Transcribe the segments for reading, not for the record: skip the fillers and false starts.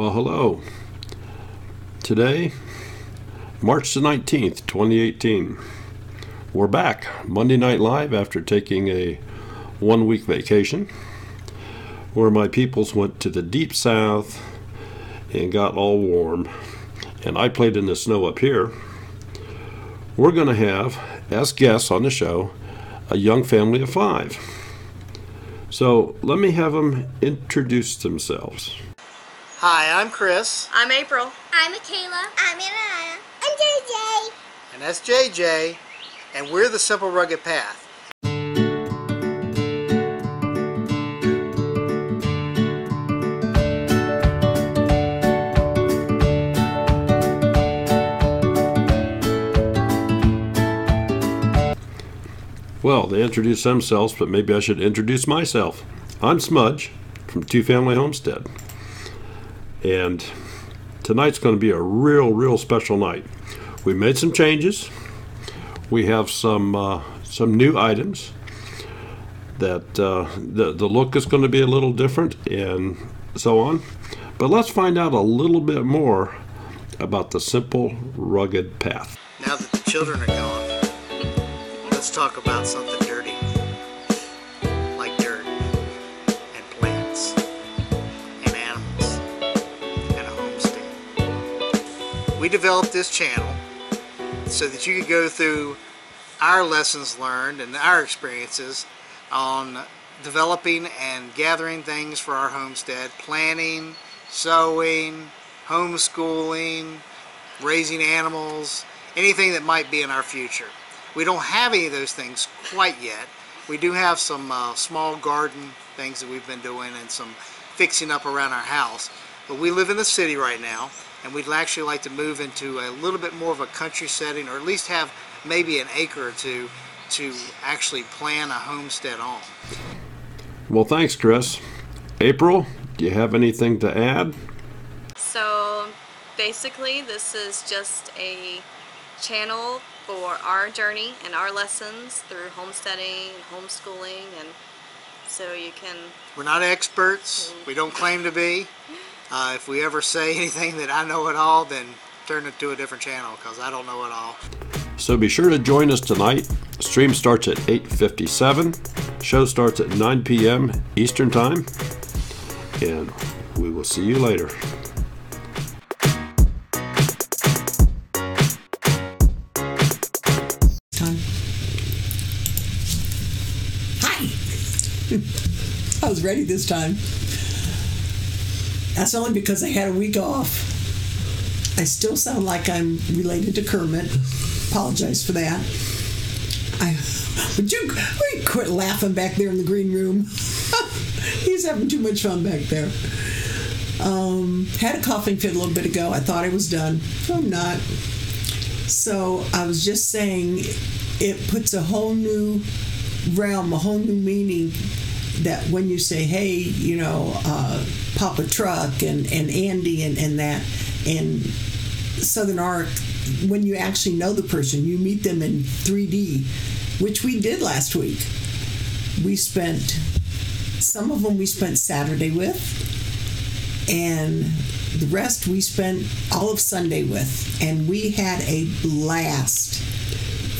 Well, hello. Today, March the 19th, 2018. We're back, Monday Night Live, after taking a one-week vacation, where my peoples went to the deep south and got all warm, and I played in the snow up here. We're going to have, as guests on the show, a young family of 5. So let me have them introduce themselves. Hi, I'm Chris. I'm April. I'm Michaela. I'm Anna. I'm JJ. And that's JJ, and we're the Simple Rugged Path. Well, they introduced themselves, but maybe I should introduce myself. I'm Smudge from Two Family Homestead. And tonight's going to be a real special night. We made some changes. We have some new items that the look is going to be a little different and so on. But let's find out a little bit more about the Simple Rugged Path. Now that the children are gone, let's talk about something dirty, like dirt and plants and animals and a homestead. We developed this channel so that you could go through our lessons learned and our experiences on developing and gathering things for our homestead, planting, sowing, homeschooling, raising animals, anything that might be in our future. We don't have any of those things quite yet. We do have some small garden things that we've been doing and some fixing up around our house. But we live in the city right now, and we'd actually like to move into a little bit more of a country setting, or at least have maybe an acre or two to actually plan a homestead on. Well, thanks, Chris. April, do you have anything to add? So basically this is just a channel for our journey and our lessons through homesteading and homeschooling, and so you can... We're not experts. We don't claim to be. If we ever say anything that I know it all, then turn it to a different channel, because I don't know it all. So be sure to join us tonight. Stream starts at 8:57. Show starts at 9 p.m. Eastern Time. And we will see you later. I was ready this time. That's only because I had a week off. I still sound like I'm related to Kermit. Apologize for that. Would you quit laughing back there in the green room? He's having too much fun back there. Had a coughing fit a little bit ago. I thought I was done. I'm not. So I was just saying, it puts a whole new realm, a whole new meaning, that when you say, hey, Papa Truck and Andy and that, and Southern Arc, when you actually know the person, you meet them in 3D, which we did last week. Some of them we spent Saturday with, and the rest we spent all of Sunday with, and we had a blast.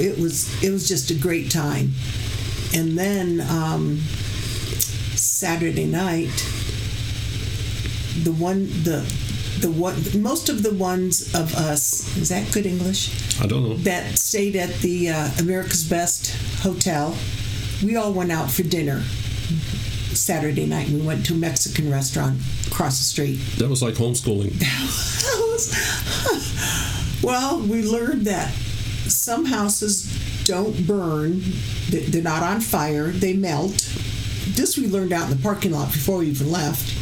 It was just a great time. And then Saturday night, most of the ones of us, is that good English? I don't know. That stayed at the America's Best Hotel, we all went out for dinner Saturday night. We went to a Mexican restaurant across the street. That was like homeschooling. Well, we learned that some houses don't burn. They're not on fire. They melt. This we learned out in the parking lot before we even left.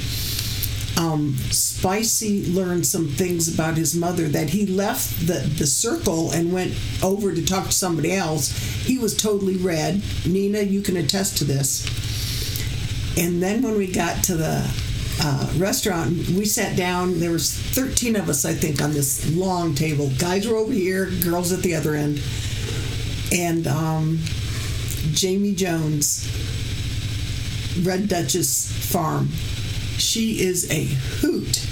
Spicy learned some things about his mother, that he left the circle and went over to talk to somebody else. He was totally red. Nina, you can attest to this. And then when we got to the restaurant, we sat down. There was 13 of us, I think, on this long table. Guys were over here, girls at the other end. And Jamie Jones, Red Duchess Farm. She is a hoot.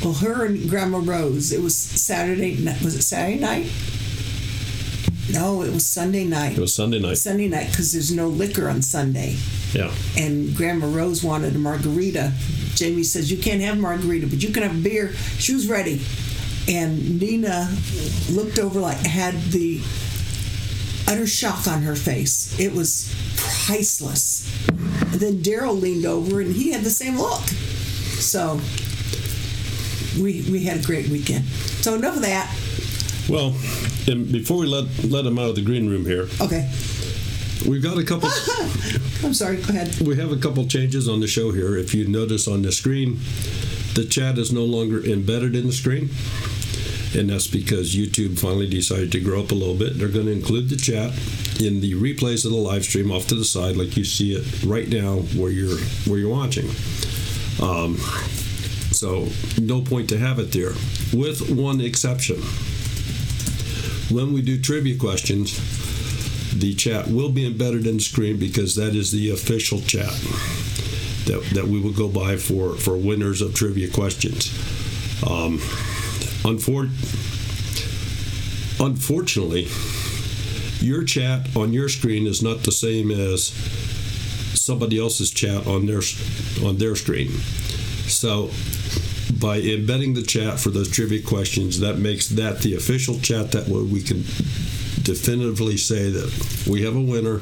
Well, her and Grandma Rose, it was Saturday night. Was it Saturday night? No, it was Sunday night. It was Sunday night. Sunday night, because there's no liquor on Sunday. Yeah. And Grandma Rose wanted a margarita. Jamie says, you can't have margarita, but you can have beer. She was ready. And Nina looked over had the utter shock on her face. It was priceless. And then Daryl leaned over, and he had the same look. So we had a great weekend. So enough of that. Well, and before we let him out of the green room here, okay, we've got a couple. I'm sorry. Go ahead. We have a couple changes on the show here. If you notice on the screen, the chat is no longer embedded in the screen, and that's because YouTube finally decided to grow up a little bit. They're going to include the chat in the replays of the live stream off to the side, like you see it right now where you're watching. So no point to have it there, with one exception. When we do trivia questions, the chat will be embedded in the screen because that is the official chat that we will go by for winners of trivia questions. Unfortunately, your chat on your screen is not the same as somebody else's chat on their screen. So by embedding the chat for those trivia questions, that makes that the official chat. That way we can definitively say that we have a winner.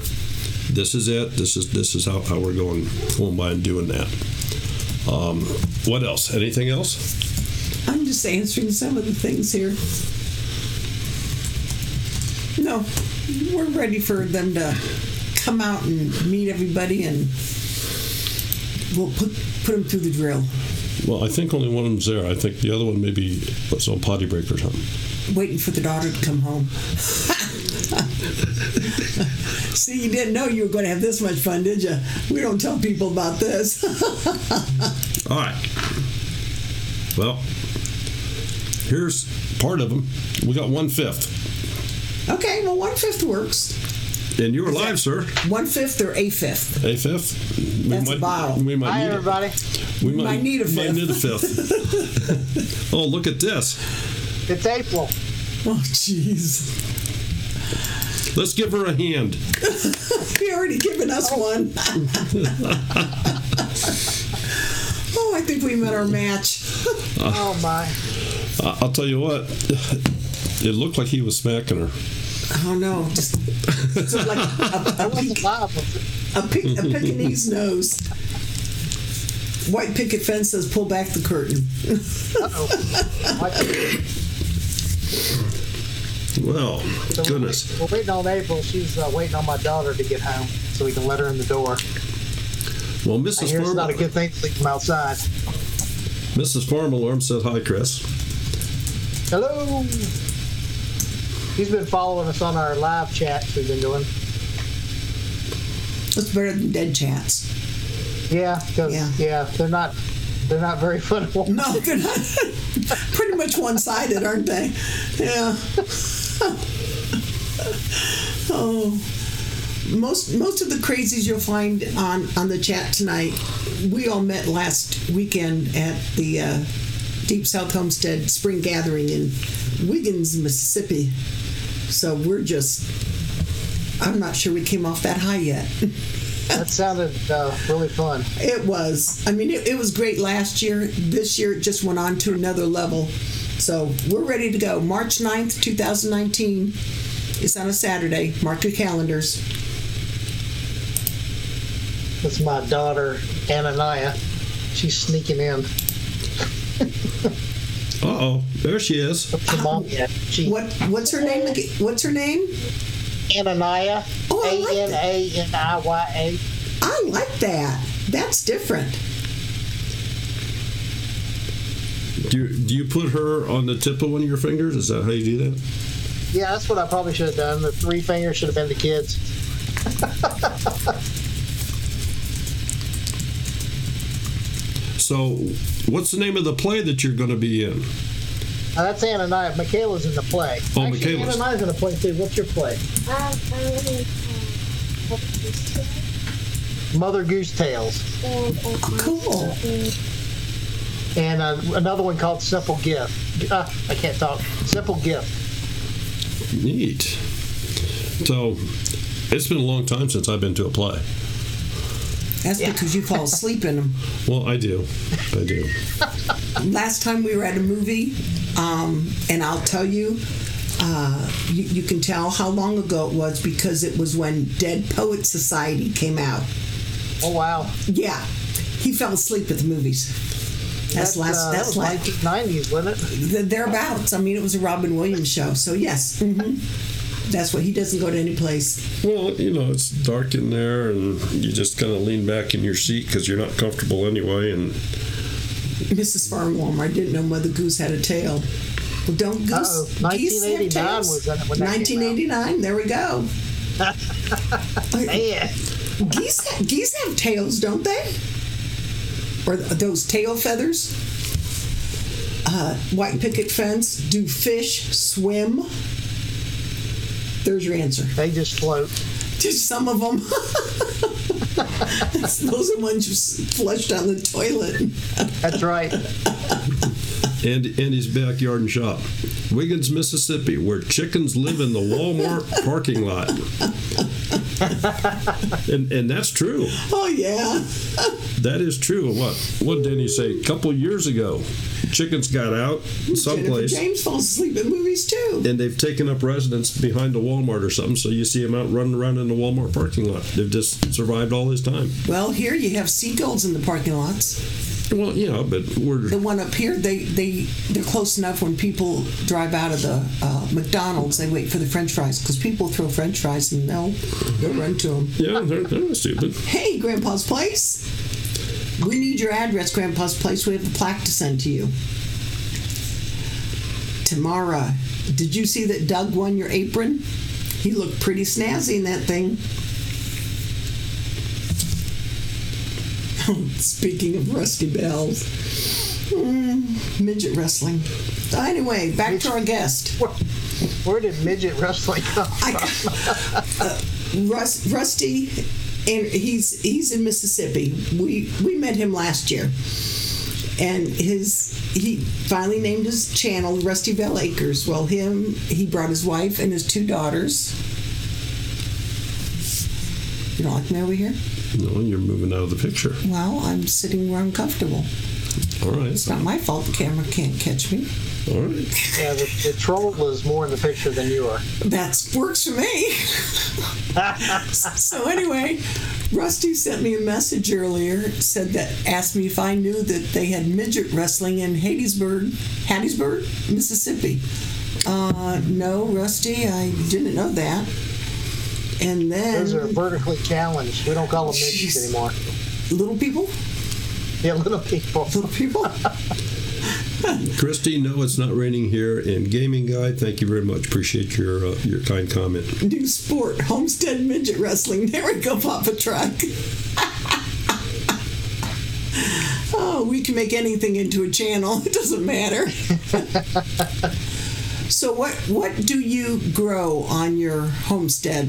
This is it. This is how we're going by and doing that. What else? Anything else? I'm just answering some of the things here. No, we're ready for them to come out and meet everybody, and we'll put them through the drill. Well, I think only one of them's there. I think the other one maybe was on potty break or something. Waiting for the daughter to come home. See, you didn't know you were going to have this much fun, did you? We don't tell people about this. All right. Well, here's part of them. We got 1/5. Okay, well, 1/5 works. And you were live, sir. 1/5 or a fifth? A fifth? That's a bottle. Hi, everybody. We might need a fifth. Might need a fifth. Oh, look at this. It's April. Oh, jeez. Let's give her a hand. He already given us one. Oh, I think we met our match. Oh, my. I'll tell you what. It looked like he was smacking her. Oh, no. Just so like a Pekingese nose. White picket fence says, pull back the curtain. Uh-oh. Well, So goodness. We're waiting on April. She's waiting on my daughter to get home so we can let her in the door. Well, I Mrs. hear it's not a Farm, good thing to leave them outside. Mrs. Farm Alarm said hi, Chris. Hello. He's been following us on our live chats we've been doing. It's better than dead chats. Yeah, because they're not very fun. No, they're not. Pretty much one-sided, aren't they? Yeah. Oh, most of the crazies you'll find on the chat tonight, we all met last weekend at the Deep South Homestead Spring Gathering in Wiggins, Mississippi. So I'm not sure we came off that high yet. That sounded really fun. It was. I mean, it was great last year. This year, it just went on to another level. So we're ready to go. March 9th, 2019. It's on a Saturday. Mark your calendars. That's my daughter, Ananiah. She's sneaking in. Uh-oh. There she is. Her mom yet. What's her name? What's her name? Ananiah. Oh, I like that. Ananiya. I like that. That's different. Do you put her on the tip of one of your fingers? Is that how you do that? Yeah, that's what I probably should have done. The 3 fingers should have been the kids. So, what's the name of the play that you're going to be in? That's Ananiah. Michaela's in the play. Oh, Actually, Michaela's. Ananiah's in the play too. What's your play? Mother Goose Tales. Cool. And another one called Simple Gift. I can't talk. Simple Gift. Neat. So, it's been a long time since I've been to a play. That's because you fall asleep in them. Well, I do. Last time we were at a movie, and I'll tell you, you can tell how long ago it was because it was when Dead Poets Society came out. Oh, wow. Yeah. He fell asleep at the movies. That's was 1990s, wasn't it? Thereabouts. I mean, it was a Robin Williams show. So, yes. Mm-hmm. That's what he doesn't go to any place. Well, it's dark in there, and you just kind of lean back in your seat because you're not comfortable anyway. And Mrs. Farnworm, I didn't know Mother Goose had a tail. Well, don't goose. 1989 was that when that 1989. There we go. Man. Geese have tails, don't they? Or those tail feathers? White picket fence. Do fish swim? There's your answer. They just float. Just some of them. Those are the ones you flushed down the toilet. That's right. Andy's Backyard and Shop. Wiggins, Mississippi, where chickens live in the Walmart parking lot. And that's true. Oh, yeah. That is true. What did he say? A couple years ago, chickens got out someplace. Jennifer James falls asleep at movies, too. And they've taken up residence behind a Walmart or something, so you see them out running around in the Walmart parking lot. They've just survived all this time. Well, here you have seagulls in the parking lots. Well, but we're... The one up here, they're close enough when people drive out of the McDonald's, they wait for the French fries, because people throw French fries and they'll run to them. Yeah, they're not stupid. Hey, Grandpa's Place. We need your address, Grandpa's Place. We have a plaque to send to you. Tamara, did you see that Doug won your apron? He looked pretty snazzy in that thing. Speaking of rusty bells, midget wrestling. Anyway, back to our guest. Where did midget wrestling come from? Rusty, and he's in Mississippi. We met him last year, and he finally named his channel Rusty Bell Acres. Well, he brought his wife and his 2 daughters. You don't like me over here? No, you're moving out of the picture. Well, I'm sitting where I'm comfortable. All right. It's not my fault the camera can't catch me. All right. Yeah, the troll is more in the picture than you are. That works for me. So anyway, Rusty sent me a message earlier, asked me if I knew that they had midget wrestling in Hattiesburg, Mississippi. No, Rusty, I didn't know that. And then... Those are vertically challenged. We don't call them midgets anymore. Little people? Yeah, little people. Little people? Christy, no, it's not raining here. And Gaming Guy, thank you very much. Appreciate your kind comment. New sport, Homestead midget wrestling. There we go, Papa Truck. Oh, we can make anything into a channel. It doesn't matter. So what do you grow on your homestead,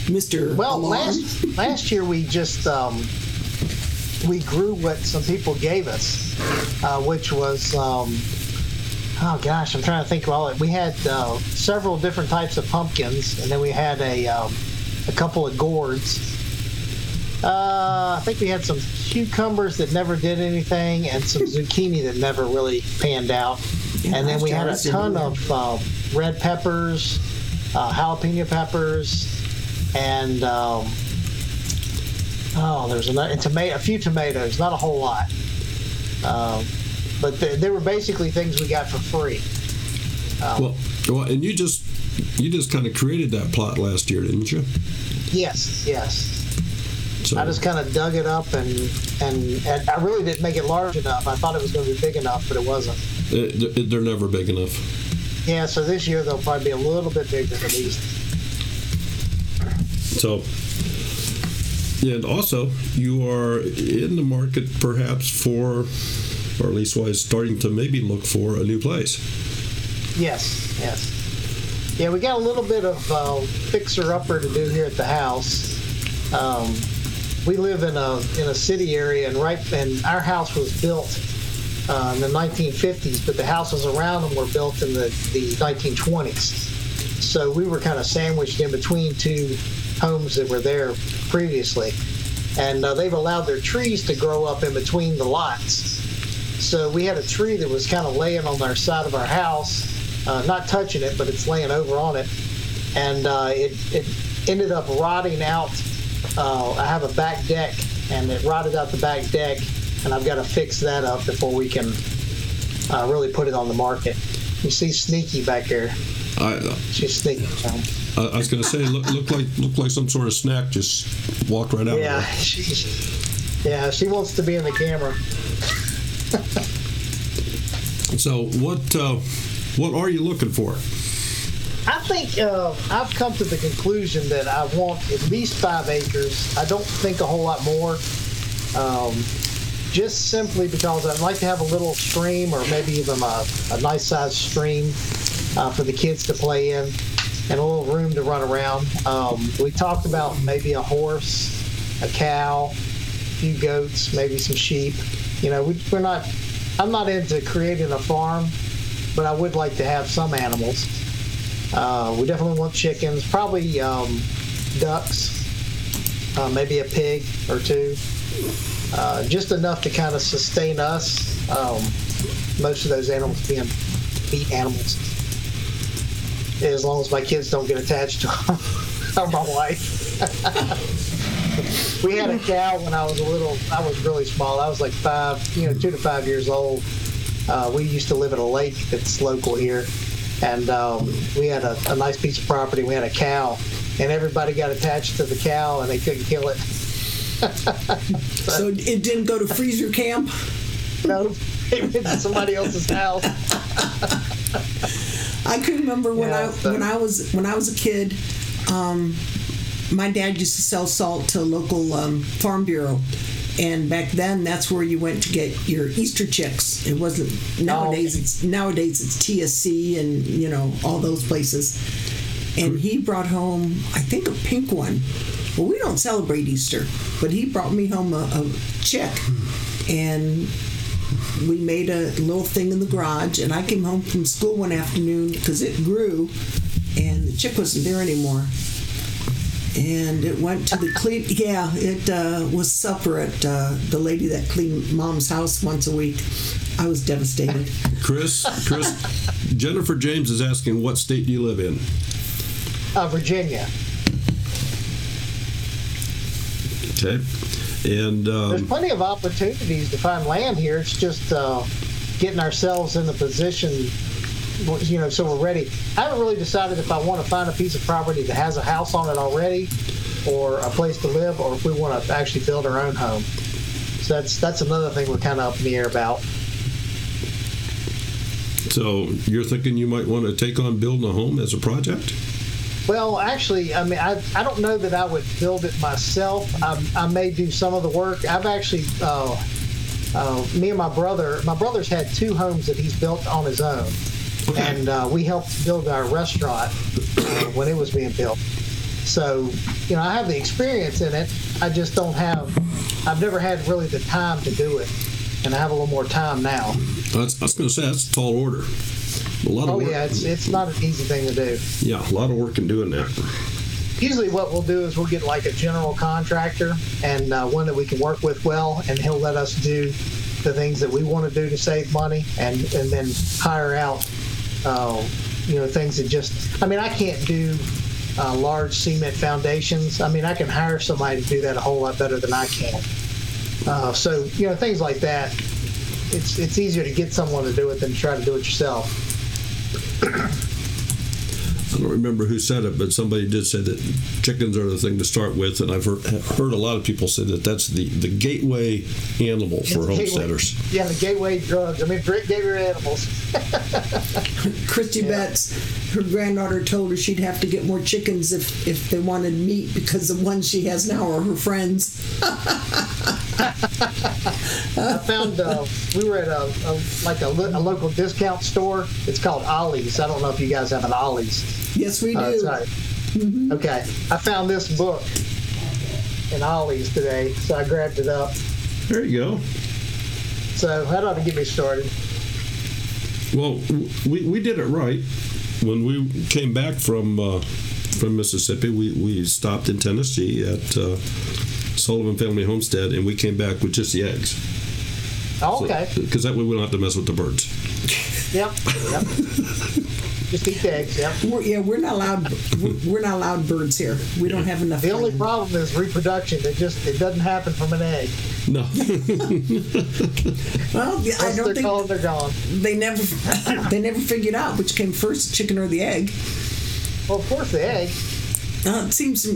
Mr. Well, Alarm? last year we just we grew what some people gave us, which was oh gosh, I'm trying to think of all it. We had several different types of pumpkins, and then we had a couple of gourds. I think we had some cucumbers that never did anything, and some zucchini that never really panned out. Yeah, and then we had a ton of red peppers, jalapeno peppers, and there's a few tomatoes, not a whole lot. But they were basically things we got for free. Well, and you just kind of created that plot last year, didn't you? Yes. So, I just kind of dug it up, and I really didn't make it large enough. I thought it was going to be big enough, but it wasn't. They're never big enough. Yeah, so this year they'll probably be a little bit bigger at least. So, and also, you are in the market perhaps for, or at least was starting to maybe look for a new place. Yes. Yeah, we got a little bit of fixer-upper to do here at the house. We live in a city area, and our house was built in the 1950s, but the houses around them were built in the 1920s. So we were kind of sandwiched in between two homes that were there previously. And they've allowed their trees to grow up in between the lots. So we had a tree that was kind of laying on our side of our house, not touching it, but it's laying over on it. And it ended up rotting out. I have a back deck, and it rotted out the back deck, and I've got to fix that up before we can really put it on the market. You see Sneaky back here. She's sneaky. I was going to say, looked like some sort of snack just walked right out. Yeah, she wants to be in the camera. So what are you looking for? I think I've come to the conclusion that I want at least 5 acres. I don't think a whole lot more. Just simply because I'd like to have a little stream, or maybe even a nice sized stream for the kids to play in, and a little room to run around. We talked about maybe a horse, a cow, a few goats, maybe some sheep. You know, I'm not into creating a farm, but I would like to have some animals. We definitely want chickens, probably ducks, maybe a pig or two, just enough to kind of sustain us. Most of those animals being meat animals, as long as my kids don't get attached to them, or my wife. We had a cow when I was really small. I was like 2 to 5 years old. We used to live at a lake that's local here, and we had a nice piece of property. We had a cow, and everybody got attached to the cow, and they couldn't kill it. So it didn't go to freezer camp? No, it went to somebody else's house. I can remember when I was a kid. My dad used to sell salt to a local farm bureau, and back then that's where you went to get your Easter chicks. It wasn't nowadays. It's TSC and all those places. And he brought home, I think, a pink one. Well, we don't celebrate Easter, but he brought me home a chick, and we made a little thing in the garage. And I came home from school one afternoon because it grew, and the chick wasn't there anymore. And it went to the clean. Yeah, it was supper at the lady that cleaned Mom's house once a week. I was devastated. Chris, Jennifer James is asking, what state do you live in? Virginia. Okay. And there's plenty of opportunities to find land here. It's just getting ourselves in the position, so we're ready. I haven't really decided if I want to find a piece of property that has a house on it already, or a place to live, or if we want to actually build our own home. So that's another thing we're kind of up in the air about. So you're thinking you might want to take on building a home as a project? Well, actually, I mean, I don't know that I would build it myself. I may do some of the work. I've actually, me and my brother's had 2 homes that he's built on his own. Okay. And we helped build our restaurant when it was being built. So, I have the experience in it. I just I've never had really the time to do it. And I have a little more time now. I was going to say, that's a tall order. A lot of work. Yeah, it's not an easy thing to do. Yeah, a lot of work in doing that. Usually what we'll do is we'll get like a general contractor, and one that we can work with well, and he'll let us do the things that we want to do to save money, and then hire out things that just, I can't do large cement foundations. I can hire somebody to do that a whole lot better than I can. So things like that, it's easier to get someone to do it than to try to do it yourself. I don't remember who said it, but somebody did say that chickens are the thing to start with, and I've heard a lot of people say that that's the gateway animal for homesteaders. Yeah, the gateway drugs. Gateway animals. Christy Betts, her granddaughter told her she'd have to get more chickens if they wanted meat, because the ones she has now are her friends. I found we were at a local discount store. It's called Ollie's. I don't know if you guys have an Ollie's. Yes, we do. Sorry. Mm-hmm. Okay. I found this book in Ollie's today, so I grabbed it up. There you go. So that ought to get me started. Well, we did it right. When we came back from Mississippi, we stopped in Tennessee at Sullivan Family Homestead, and we came back with just the eggs. Oh, okay. Because that way we don't have to mess with the birds. Yep. Just eat the eggs. Yep. We're not allowed. We're not allowed birds here. We don't have enough. The only land. problem is reproduction. It doesn't happen from an egg. No. Well, I don't they're think gone, they're gone. they never figured out which came first, the chicken or the egg. Well, of course, the egg. It seems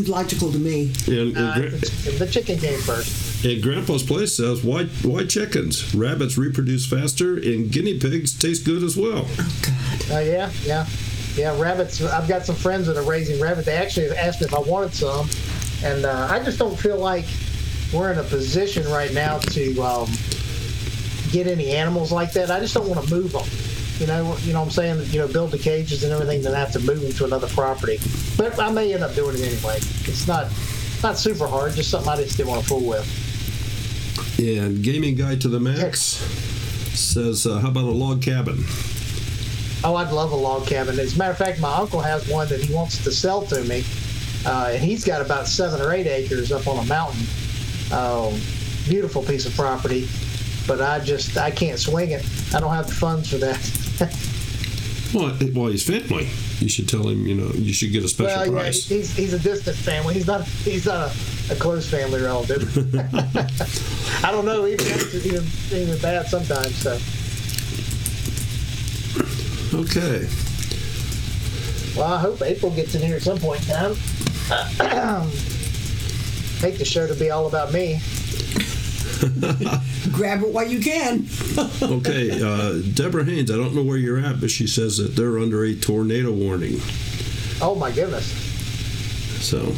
logical to me. And The chicken came first. And Grandpa's Place says, why chickens? Rabbits reproduce faster, and guinea pigs taste good as well. Oh, God. Yeah, rabbits. I've got some friends that are raising rabbits. They actually asked me if I wanted some, and I just don't feel like we're in a position right now to get any animals like that. I just don't want to move them. You know what I'm saying? Build the cages and everything, then have to move them to another property. But I may end up doing it anyway. It's not super hard, just something I just didn't want to fool with. And Gaming Guy to the Max says, how about a log cabin? Oh, I'd love a log cabin. As a matter of fact, my uncle has one that he wants to sell to me, and he's got about 7 or 8 acres up on a mountain. Beautiful piece of property, but I can't swing it. I don't have the funds for that. Well, he's family. You should tell him, you should get a special price. Yeah, he's a distant family. He's not a close family relative. I don't know. Even that's even bad sometimes. So. Okay. Well, I hope April gets in here at some point in time. Hate the show to be all about me. Grab it while you can. Okay, Deborah Haynes, I don't know where you're at, but she says that they're under a tornado warning. Oh, my goodness. So.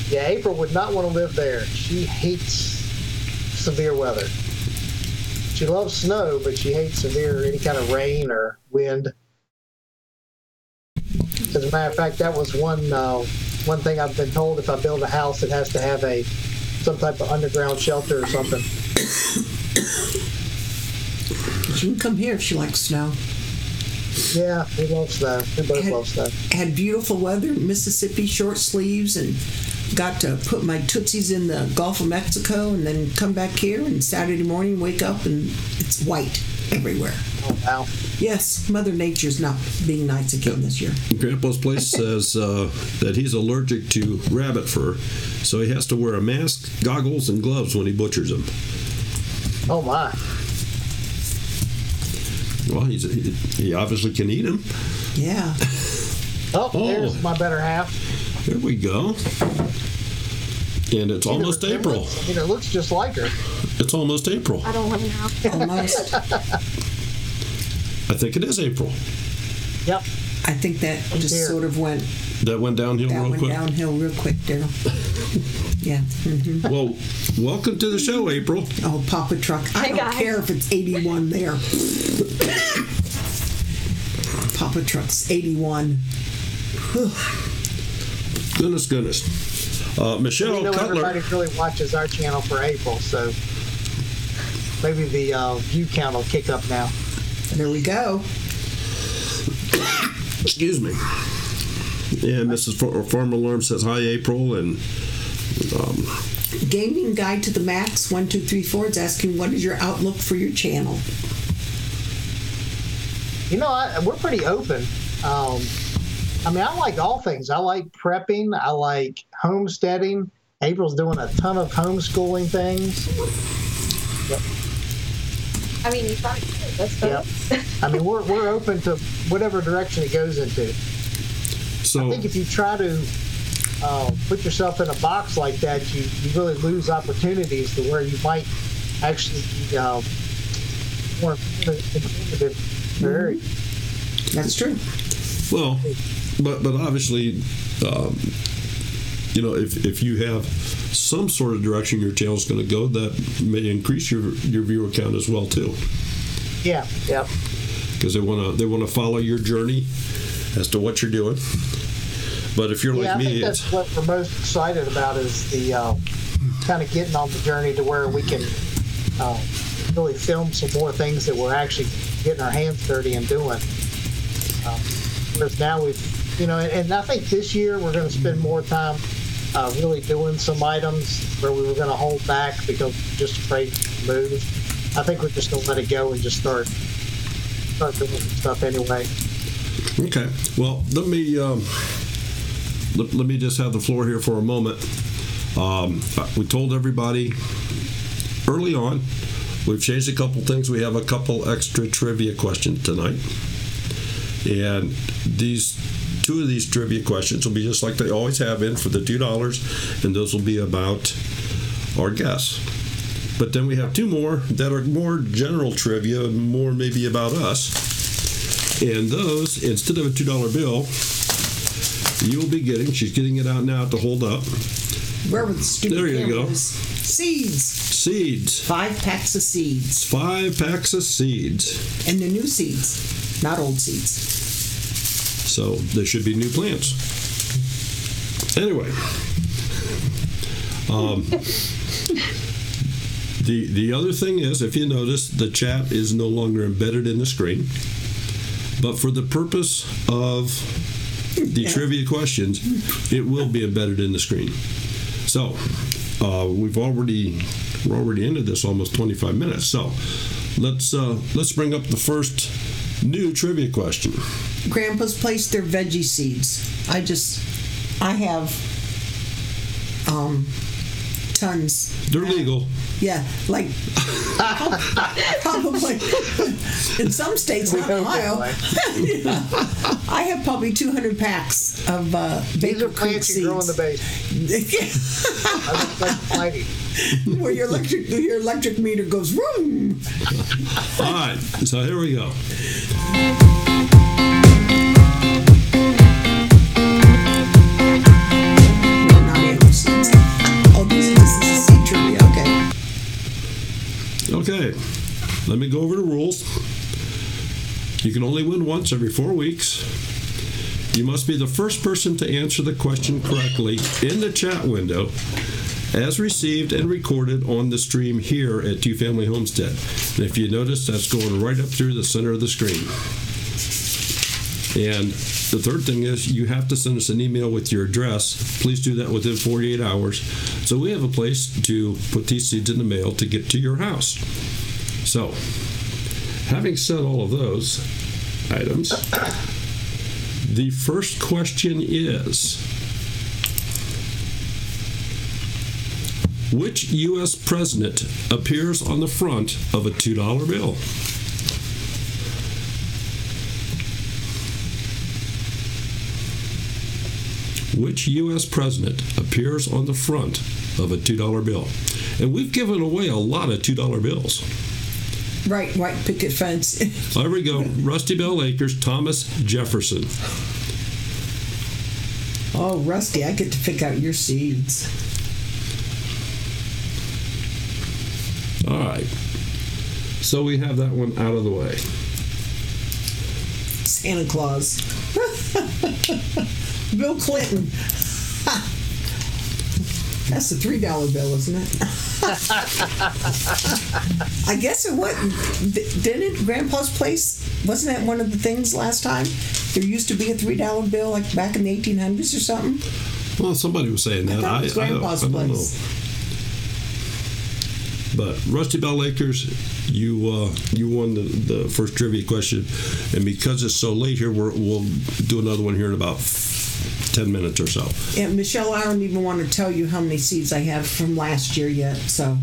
Yeah, April would not want to live there. She hates severe weather. She loves snow, but she hates any kind of rain or wind. As a matter of fact, that was one thing I've been told. If I build a house, it has to have some type of underground shelter or something. She can come here if she likes snow. Yeah, we love snow. We both love snow. Had beautiful weather in Mississippi, short sleeves, and got to put my Tootsies in the Gulf of Mexico and then come back here, and Saturday morning wake up and it's white everywhere. Oh, wow. Yes, Mother Nature's not being nice again this year. Grandpa's Place says that he's allergic to rabbit fur, so he has to wear a mask, goggles, and gloves when he butchers them. Oh, my. Well, he obviously can eat them. Yeah. Oh, there's my better half. There we go. And it's almost April. It looks just like her. It's almost April. I don't want to know. Almost. I think it is April. Yep. I think that just sort of went downhill real quick. Downhill real quick, Daryl. Yeah. Mm-hmm. Well, welcome to the show, April. Oh, Papa Truck. I don't care if it's 81 there. Papa Truck's 81. Goodness. Michelle Cutler. Everybody really watches our channel for April, so maybe the view count will kick up now. There we go. Excuse me. And Mrs. Farmer Alarm says, hi, April. And Gaming Guide to the Max 1234 is asking, what is your outlook for your channel? We're pretty open. I like all things. I like prepping. I like homesteading. April's doing a ton of homeschooling things. Yep. You probably could. That's fun. Yep. We're open to whatever direction it goes into. So, I think if you try to put yourself in a box like that, you really lose opportunities to where you might actually more informative. That's true. well, but obviously, if you have some sort of direction your channel's going to go, that may increase your viewer count as well too. Yeah. Because they want to follow your journey as to what you're doing. But if you're like me, I think that's what we're most excited about is the kind of getting on the journey to where we can really film some more things that we're actually getting our hands dirty and doing. Whereas now we've, and I think this year we're going to spend more time really doing some items where we were going to hold back because we're just afraid to move. I think we're just going to let it go and just start doing stuff anyway. Okay. Well, let me just have the floor here for a moment. We told everybody early on, we've changed a couple things. We have a couple extra trivia questions tonight. And two of these trivia questions will be just like they always have been for the $2, and those will be about our guests. But then we have two more that are more general trivia, more maybe about us. And those, instead of a $2 bill, you'll be getting, she's getting it out now to hold up. Wherever the stupid there you go. Seeds. Seeds. 5 packs of seeds. 5 packs of seeds. And the new seeds, not old seeds. So there should be new plants. Anyway. The other thing is, if you notice, the chat is no longer embedded in the screen. But for the purpose of the trivia questions, it will be embedded in the screen. So we're already into this almost 25 minutes. So let's bring up the first new trivia question. Grandpa's place, their veggie seeds. I have tons. They're legal. Yeah, like probably in some states, not Ohio. Yeah. I have probably 200 packs of These are plants you grow in the basement. Where your electric meter goes vroom. All right, so here we go. Okay, let me go over the rules. You can only win once every 4 weeks. You must be the first person to answer the question correctly in the chat window as received and recorded on the stream here at Two Family Homestead. And if you notice, that's going right up through the center of the screen. And the third thing is you have to send us an email with your address. Please do that within 48 hours. So we have a place to put these seeds in the mail to get to your house. So, having said all of those items, the first question is, which U.S. president appears on the front of a $2 bill? Which U.S. president appears on the front of a $2 bill? And we've given away a lot of $2 bills. Right, white picket fence. There we go. Rusty Bell Acres, Thomas Jefferson. Oh, Rusty, I get to pick out your seeds. All right. So we have that one out of the way. Santa Claus. Bill Clinton. That's the $3 bill, isn't it? I guess it wasn't. Didn't it? Grandpa's place? Wasn't that one of the things last time? There used to be a $3 bill, like back in the 1800s or something. Well, somebody was saying that. I thought it was Grandpa's I don't know. But Rusty Bell Acres, you won the first trivia question, and because it's so late here, we'll do another one here in about 10 minutes or so. Yeah, Michelle, I don't even want to tell you how many seeds I have from last year yet, so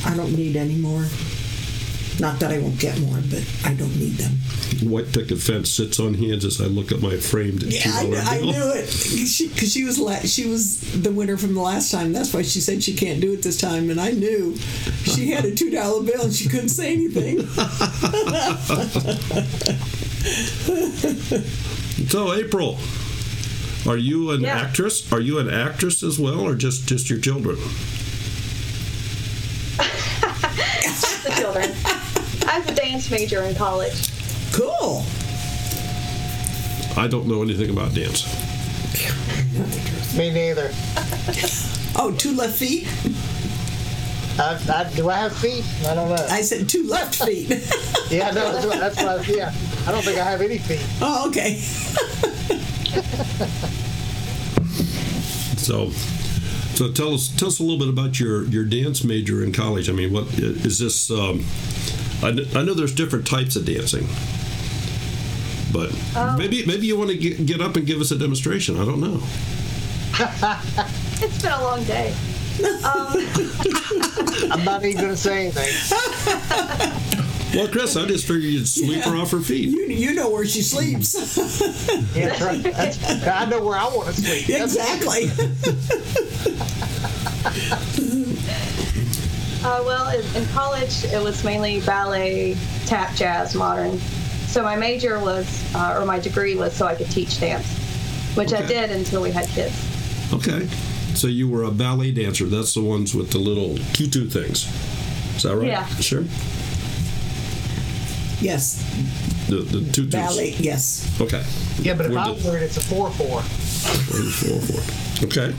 I don't need any more. Not that I won't get more, but I don't need them. White picket fence sits on hands as I look at my framed $2 bill. I knew it. Because she was the winner from the last time. That's why she said she can't do it this time. And I knew she had a $2 bill and she couldn't say anything. So, April, are you an actress? Are you an actress as well, or just your children? Just the children. I was a dance major in college. Cool. I don't know anything about dance. Me neither. Oh, 2 left feet? Do I have feet? I don't know. I said 2 left feet. Yeah, no, that's what yeah. I don't think I have any feet. Oh, okay. So tell us a little bit about your dance major in college. I mean, what is this? I know there's different types of dancing, but maybe you want to get up and give us a demonstration. I don't know. It's been a long day. I'm not even going to say anything. Well, Chris, I just figured you'd sweep her off her feet. You know where she sleeps. Yeah, that's right. I know where I want to sleep. Exactly. Well, in college, it was mainly ballet, tap, jazz, modern. So my major was, or my degree was so I could teach dance, which I did until we had kids. Okay. So you were a ballet dancer. That's the ones with the little tutu things. Is that right? Yeah. Sure. Yes. The tutus. Ballet, yes. Okay. Yeah, but if I wear it, it's a 4/4. 4/4. Okay.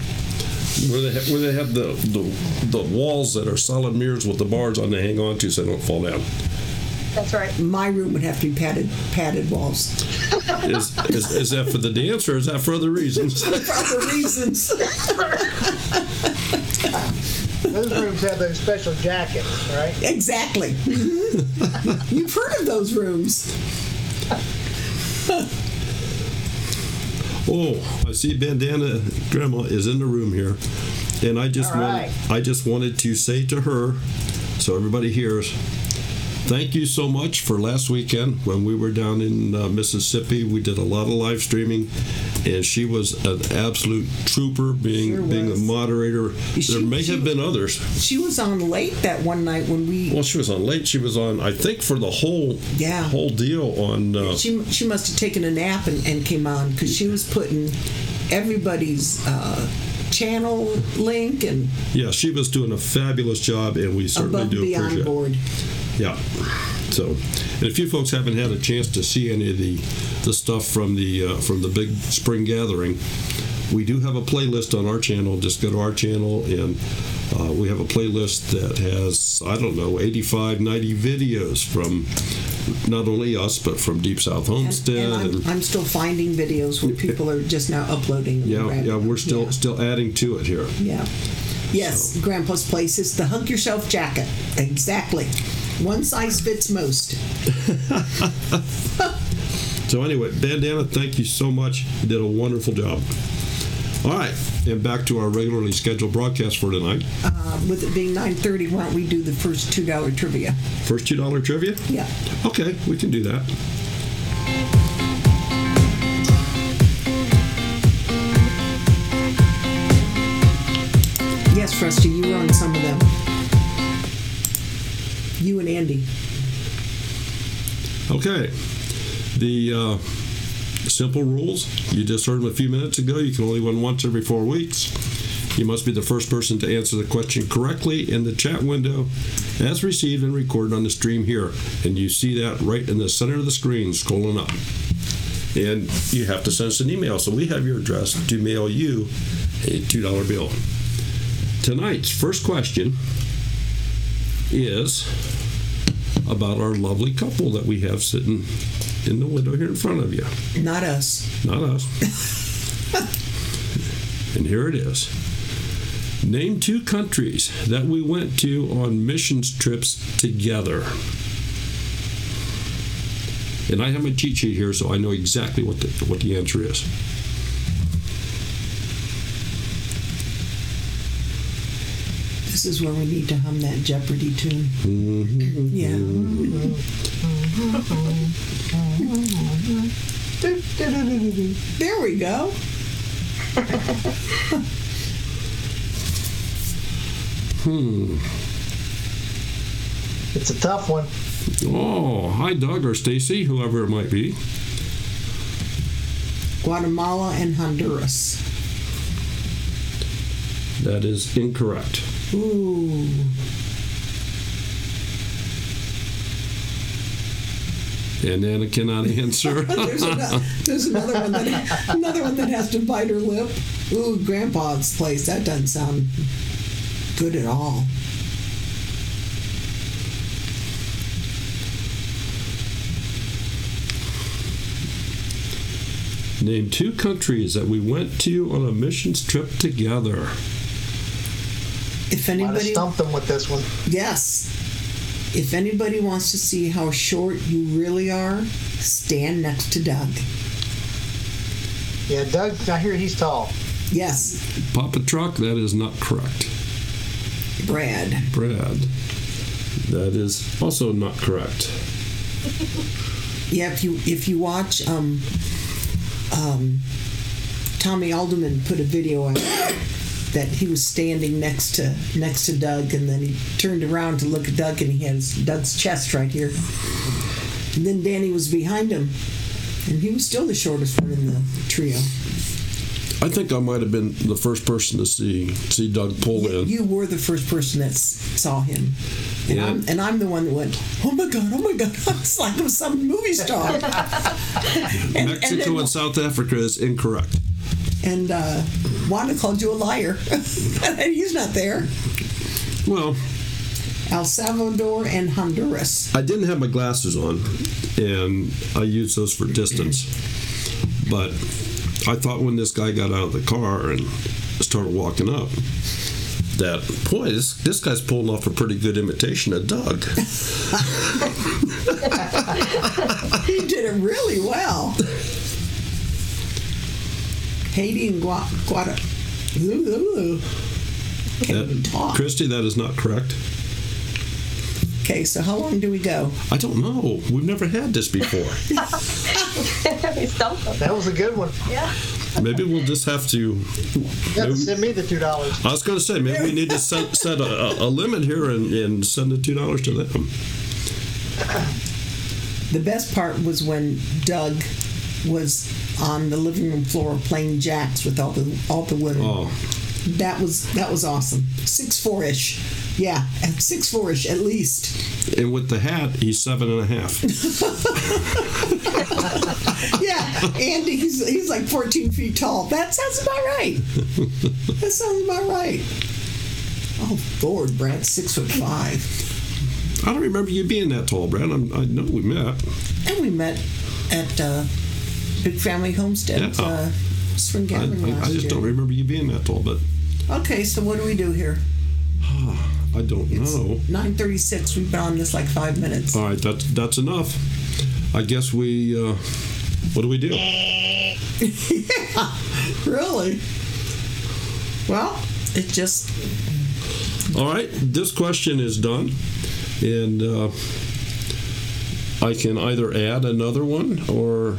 Where they have the walls that are solid mirrors with the bars on to hang on to so they don't fall down. That's right. My room would have to be padded walls. Is that for the dance or is that for other reasons? For other reasons. Those rooms have those special jackets, right? Exactly. You've heard of those rooms. Oh, I see Bandana Grandma is in the room here, and I just wanted to say to her, so everybody hears, thank you so much for last weekend when we were down in Mississippi. We did a lot of live streaming, and she was an absolute trooper, being a moderator. There may have been others. She was on late that one night when we. Well, she was on late. She was on, I think, for the whole deal on. She must have taken a nap and came on because she was putting everybody's channel link and. Yeah, she was doing a fabulous job, and we certainly do appreciate it. Board. Yeah. So, and if you folks haven't had a chance to see any of the stuff from the big spring gathering, we do have a playlist on our channel. Just go to our channel, and we have a playlist that has, 85, 90 videos from not only us, but from Deep South Homestead. And I'm still finding videos where people are just now uploading. Yeah, we're still adding to it here. Yeah. Yes, so. Grandpa's place is the hug yourself jacket. Exactly. One size fits most. So anyway, Bandana, thank you so much. You did a wonderful job. All right, and back to our regularly scheduled broadcast for tonight. With it being 9:30, why don't we do the first $2 trivia? First $2 trivia? Yeah. Okay, we can do that. Yes, Frosty, you were on some of them. You and Andy. Okay. The simple rules, you just heard them a few minutes ago. You can only win once every 4 weeks. You must be the first person to answer the question correctly in the chat window as received and recorded on the stream here. And you see that right in the center of the screen scrolling up. And you have to send us an email. So we have your address to mail you a $2 bill. Tonight's first question is about our lovely couple that we have sitting in the window here in front of you. Not us. Not us. And here it is. Name 2 countries that we went to on missions trips together. And I have my cheat sheet here, so I know exactly what the answer is. This is where we need to hum that Jeopardy tune. Mm-hmm. Yeah. There we go. It's a tough one. Oh, hi Doug or Stacy, whoever it might be. Guatemala and Honduras. That is incorrect. Ooh. And Anna cannot answer. there's another one that has to bite her lip. Ooh, Grandpa's place. That doesn't sound good at all. Name 2 countries that we went to on a missions trip together. If Might have anybody, stumped them with this one. yes, if anybody wants to see how short you really are, stand next to Doug. Yeah, Doug, I hear he's tall. Yes, Papa Truck, that is not correct. Brad. Brad, that is also not correct. Yeah, if you watch Tommy Alderman put a video out that he was standing next to Doug, and then he turned around to look at Doug, and he had Doug's chest right here. And then Danny was behind him, and he was still the shortest one in the trio. I think I might have been the first person to see Doug pull in. You were the first person that saw him. And, Yeah. I'm the one that went, oh my God. I was like I'm some movie star. Mexico and South Africa is incorrect. And Wanda called you a liar. He's not there. Well, El Salvador and Honduras. I didn't have my glasses on, and I used those for distance. But I thought when this guy got out of the car and started walking up, that, boy, this guy's pulling off a pretty good imitation of Doug. He did it really well. Haiti and Guada. Can't even talk. Christy, that is not correct. Okay, so how long do we go? I don't know. We've never had this before. We stumped them. That was a good one. Yeah. Maybe we'll just have to. You have to send me the $2. I was going to say, maybe we need to set a limit here and send the $2 to them. The best part was when Doug was on the living room floor playing jacks with all the women. Oh, That was awesome. 6'4"-ish. Yeah, at 6'4"-ish at least. and with the hat, he's 7.5. Yeah, Andy, he's like 14 feet tall. That sounds about right. That sounds about right. Oh Lord, Brad's 6'5". I don't remember you being that tall, Brad. I know we met. And we met at Big Family Homestead spring gathering last I just year. don't remember you being that tall, but Okay, so what do we do here? I don't know. 9:36. We've been on this like 5 minutes. All right, that's enough. I guess we. What do we do? Yeah, really? Well, it just. All right, this question is done, and I can either add another one or.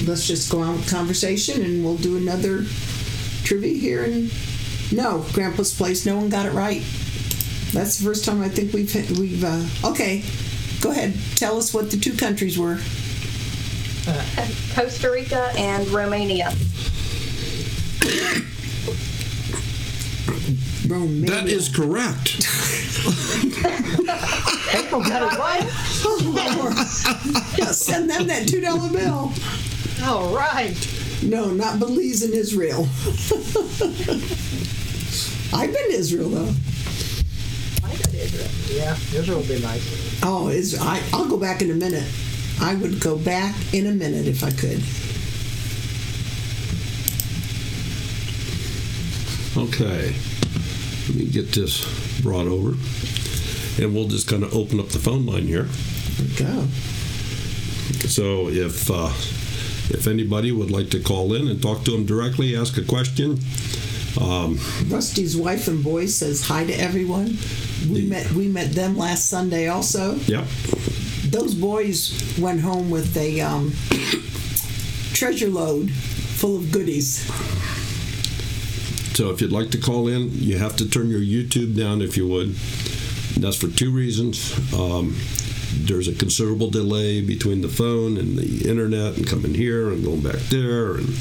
Let's just go on with conversation, and we'll do another trivia here. And no, Grandpa's Place. No one got it right. That's the first time I think we've. Okay, go ahead. Tell us what the 2 countries were. Costa Rica and Romania. Romania. That is correct. April got it right. Oh, Lord. Yeah, send them that $2 bill. All right. No, not Belize and Israel. I've been to Israel though. I go to Israel. Yeah, Israel will be nice. Oh, I'll go back in a minute. I would go back in a minute if I could. Okay, let me get this brought over, and we'll just kind of open up the phone line here. There we go. So if anybody would like to call in and talk to him directly, ask a question. Rusty's wife and boys says hi to everyone. We met them last Sunday also. Yep. Those boys went home with a treasure load full of goodies. So if you'd like to call in, you have to turn your YouTube down if you would. And that's for 2 reasons. There's a considerable delay between the phone and the internet and coming here and going back there, and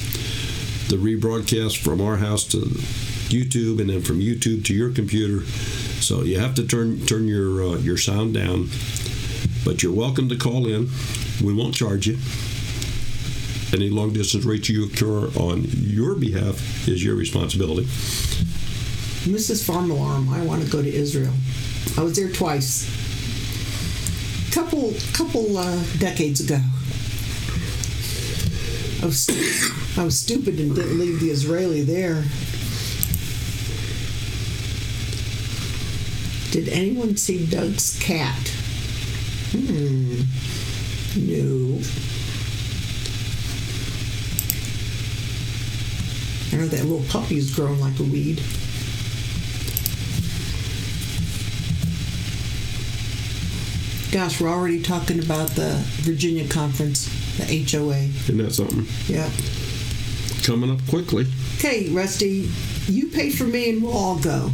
the rebroadcast from our house to YouTube and then from YouTube to your computer. So you have to turn your sound down. But you're welcome to call in. We won't charge you. Any long distance rates you occur on your behalf is your responsibility. Mrs. Farm Alarm, I want to go to Israel. I was there twice. Couple decades ago. I was stupid and didn't leave the Israeli there. Did anyone see Doug's cat? No. I know that little puppy's growing like a weed. Gosh, we're already talking about the Virginia conference, the HOA. Isn't that something? Yeah. Coming up quickly. Okay, Rusty, you pay for me and we'll all go.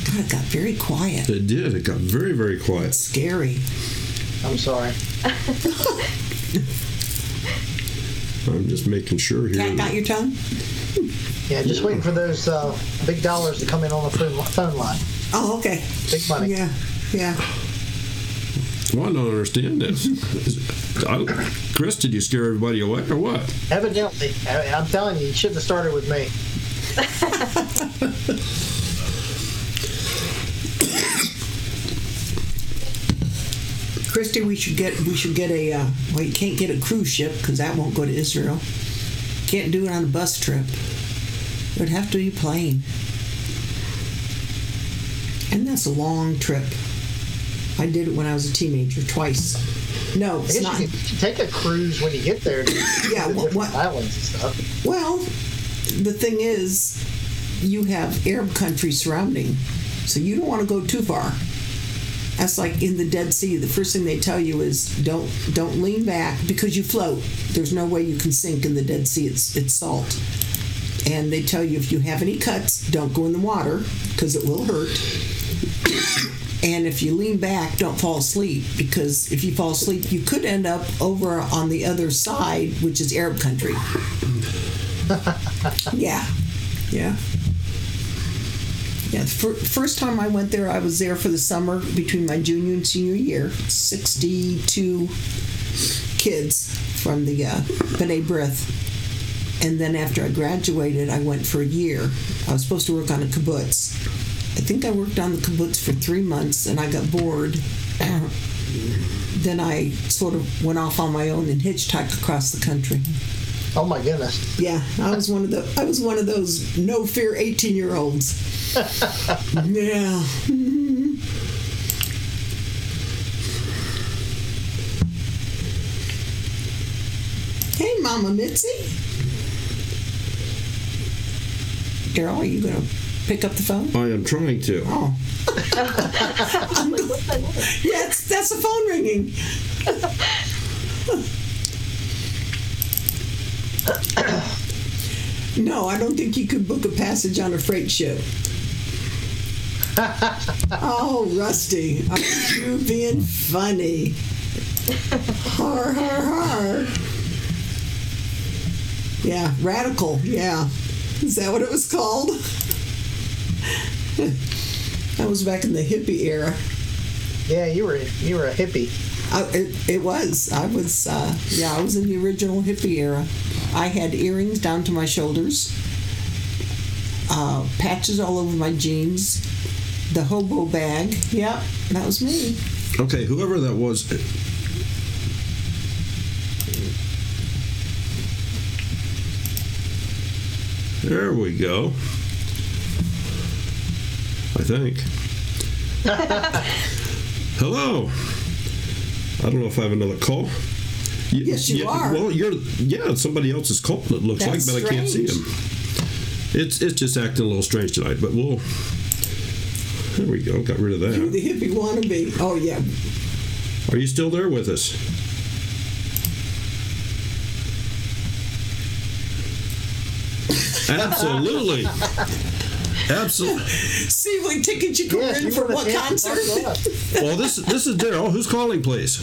God, it got very quiet. It did. It got very, very quiet. Scary. I'm sorry. I'm just making sure here. Cat got your tongue? Yeah, just waiting for those big dollars to come in on the phone line. Oh, okay. Big money. Yeah, yeah. Well, I don't understand this. Chris, did you scare everybody away or what? Evidently. I'm telling you shouldn't have started with me. Christy, we should get a well, you can't get a cruise ship because that won't go to Israel. Can't do it on a bus trip. It would have to be plane. And that's a long trip. I did it when I was a teenager twice. No, it's not. You can take a cruise when you get there to Yeah, the what- islands and stuff. Well, the thing is, you have Arab countries surrounding, so you don't want to go too far. That's like in the Dead Sea. The first thing they tell you is don't lean back because you float. There's no way you can sink in the Dead Sea. It's salt. And they tell you if you have any cuts, don't go in the water because it will hurt. And if you lean back, don't fall asleep because if you fall asleep, you could end up over on the other side, which is Arab country. Yeah. Yeah, the first time I went there, I was there for the summer between my junior and senior year. 62 kids from the B'nai B'rith. And then after I graduated, I went for a year. I was supposed to work on a kibbutz. I think I worked on the kibbutz for 3 months, and I got bored. Then I sort of went off on my own and hitchhiked across the country. Oh my goodness. Yeah, I was one of those no fear 18-year-olds. Yeah. Hey, Mama Mitzi. Daryl, are you going to pick up the phone? I am trying to. Oh. Yeah, that's the phone ringing. No, I don't think you could book a passage on a freight ship. Oh, Rusty, are you being funny? Har, har, har. Yeah, radical, yeah. Is that what it was called? That was back in the hippie era. Yeah, you were a hippie. It was. I was in the original hippie era. I had earrings down to my shoulders, patches all over my jeans, the hobo bag. Yep, that was me. Okay, whoever that was. There we go. I think. Hello. I don't know if I have another call. Yes, you are. Well, it's somebody else's call, it looks That's like, but I can't see strange. him. It's just acting a little strange tonight, but we'll. There we go. Got rid of You're that. the hippie wannabe. Oh, yeah. Are you still there with us? Absolutely. Absolutely. See what ticket you can Yes, win you for won a what ticket concert? for us. Well, this is Daryl. Who's calling, please?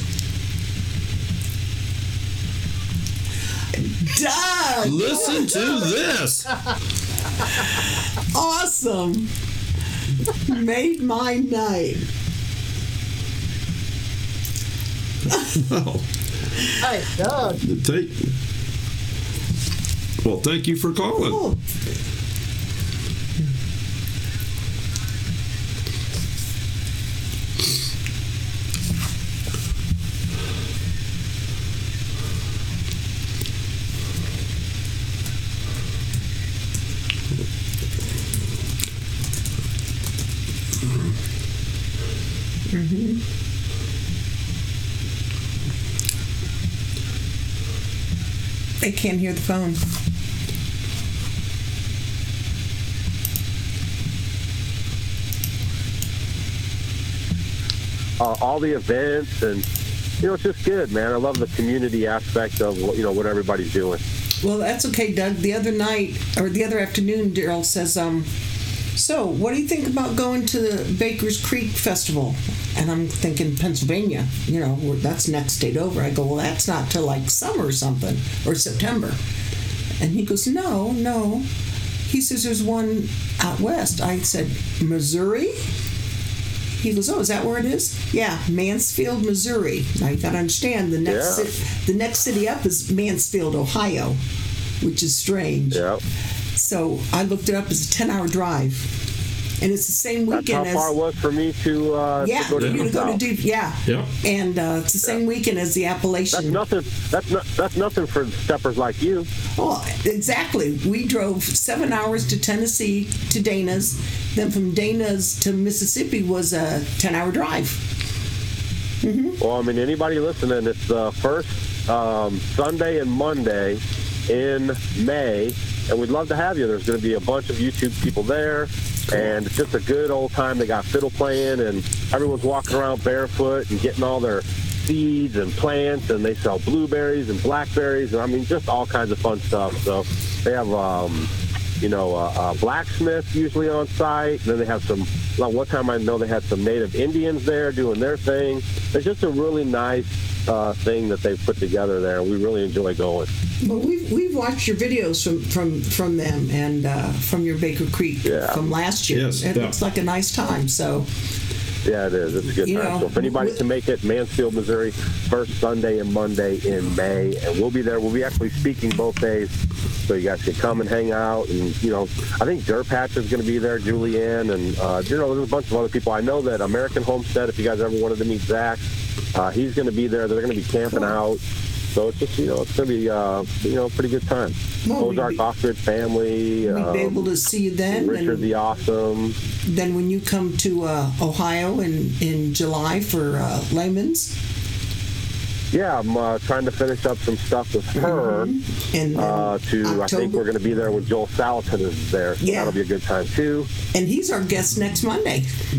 Doug! Listen to this. Awesome. Made my night. Well, Hi, Doug. thank you for calling. Oh. They can't hear the phone. All the events, and it's just good, man. I love the community aspect of what everybody's doing. Well, that's okay, Doug. The other night, or the other afternoon, Daryl says, so what do you think about going to the Baker's Creek Festival? And I'm thinking Pennsylvania, that's next state over. I go, well, that's not till like summer or something, or September. And he goes, no. He says, there's one out west. I said, Missouri? He goes, oh, is that where it is? Yeah, Mansfield, Missouri. Now you got to understand, the next city up is Mansfield, Ohio, which is strange. Yeah. So I looked it up as a 10-hour drive, and it's the same weekend. That's how far it was for me to go to Deep. Yeah. And it's the same weekend as the Appalachian. That's nothing for steppers like you. Oh, exactly. We drove 7 hours to Tennessee to Dana's. Then from Dana's to Mississippi was a 10-hour drive. Mm-hmm. Well, anybody listening, it's the first Sunday and Monday in May, and we'd love to have you. There's going to be a bunch of YouTube people there, and it's just a good old time. They got fiddle playing, and everyone's walking around barefoot and getting all their seeds and plants, and they sell blueberries and blackberries, and just all kinds of fun stuff. So they have a blacksmith usually on site, and then they have some, one time I know they had some native Indians there doing their thing. It's just a really nice thing that they've put together there, and we really enjoy going. Well, we've watched your videos from them and from your Baker Creek from last year. Yes, it looks like a nice time. So yeah, it is. It's a good time. So if anybody can make it, Mansfield, Missouri, first Sunday and Monday in May, and we'll be there. We'll be actually speaking both days, so you guys can come and hang out. And I think Durpatch is going to be there, Julianne, and there's a bunch of other people. I know that American Homestead, if you guys ever wanted to meet Zach, he's going to be there. They're going to be camping out. So it's just, it's going to be, a pretty good time. Well, Ozark Ostrich family. We'd be able to see you then. Richard the Awesome. Then when you come to Ohio in July for Layman's. Yeah, I'm trying to finish up some stuff with her. And I think we're going to be there when Joel Salatin is there. So that'll be a good time, too. And he's our guest next Monday. 2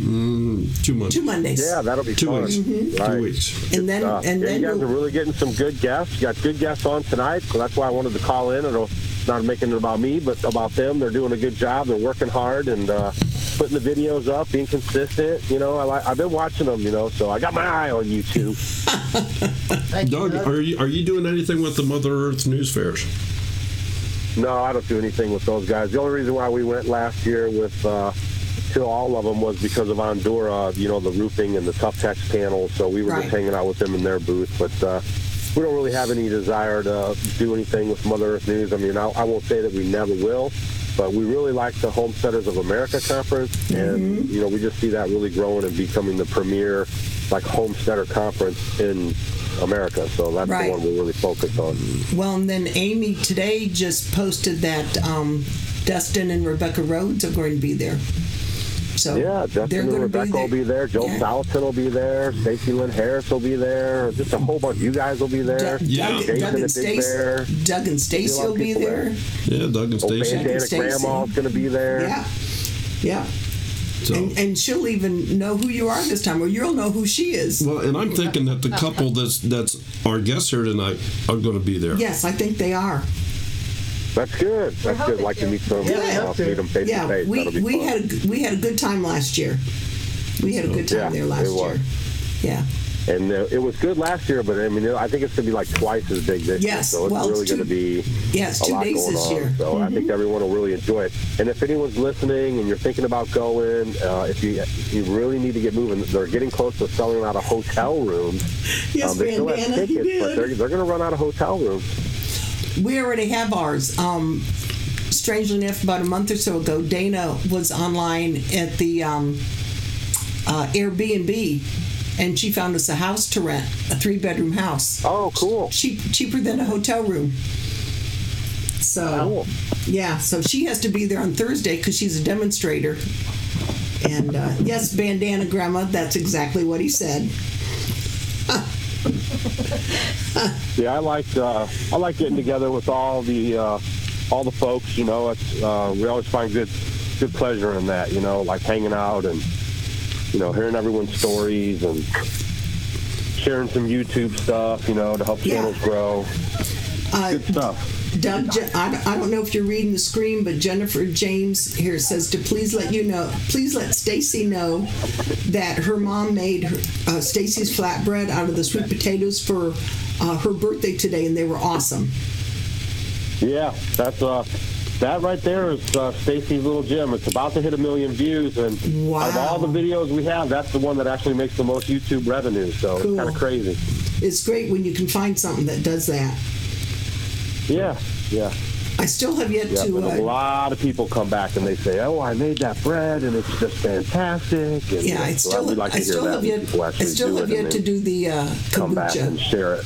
months. 2 Mondays. Yeah, that'll be 2 fun. weeks. Right. 2 weeks. And then, you guys are really getting some good guests. You got good guests on tonight, so that's why I wanted to call in. Not making it about me, but about them. They're doing a good job. They're working hard and putting the videos up, being consistent. I've been watching them, so I got my eye on you two. Doug, are you doing anything with the Mother Earth news fairs? No, I don't do anything with those guys. The only reason why we went last year with to all of them was because of Ondura, the roofing and the Tough Text panels. So we were just hanging out with them in their booth, but we don't really have any desire to do anything with Mother Earth News. I won't say that we never will, but we really like the Homesteaders of America conference, and we just see that really growing and becoming the premier homesteader conference in America. So that's the one we're really focused on. Well, and then Amy today just posted that Dustin and Rebecca Rhodes are going to be there. So yeah, Justin and Rebecca will be there. Joe Salatin will be there. Stacey Lynn Harris will be there. Just a whole bunch. You guys will be there. Doug and Stacey will be there. Yeah, Doug and Stacey. Bandana Grandma's going to our there. Yeah. So. And she'll even know who you are this time, or you'll know who she is. Well, and I'm thinking that the couple that's our guests here tonight are going to be there. Yes, I think they are. That's good. That's good. I'd like to meet them. Meet them face to face. We had a good time last year. We had a good time there last year. Yeah. And it was good last year, but I think it's going to be like twice as big this year. So it's really going to be a lot going this year. on. So I think everyone will really enjoy it. And if anyone's listening and you're thinking about going, if you really need to get moving, they're getting close to selling out of hotel rooms. Yes, they still have tickets, but they're going to run out of hotel rooms. We already have ours. Strangely enough, about a month or so ago, Dana was online at the Airbnb, and she found us a house to rent, a 3-bedroom house. Oh, cool. Cheaper than a hotel room. So, yeah, so she has to be there on Thursday because she's a demonstrator. And yes, bandana grandma, that's exactly what he said. Yeah, I like getting together with all the folks. You know, it's we always find good pleasure in that. You know, like hanging out and hearing everyone's stories and sharing some YouTube stuff. You know, to help channels grow. Good stuff. Doug, I don't know if you're reading the screen, but Jennifer James here says to please let Stacy know that her mom made Stacy's flatbread out of the sweet potatoes for her birthday today, and they were awesome. Yeah, that's that right there is Stacy's little gem. It's about to hit 1 million views, and wow. Of all the videos we have, that's the one that actually makes the most YouTube revenue. So cool. It's kind of crazy. It's great when you can find something that does that. Yeah. I still have yet to. A lot of people come back and they say, "Oh, I made that bread and it's just fantastic." And, yeah, I still have yet to do the kombucha. Come back and share it.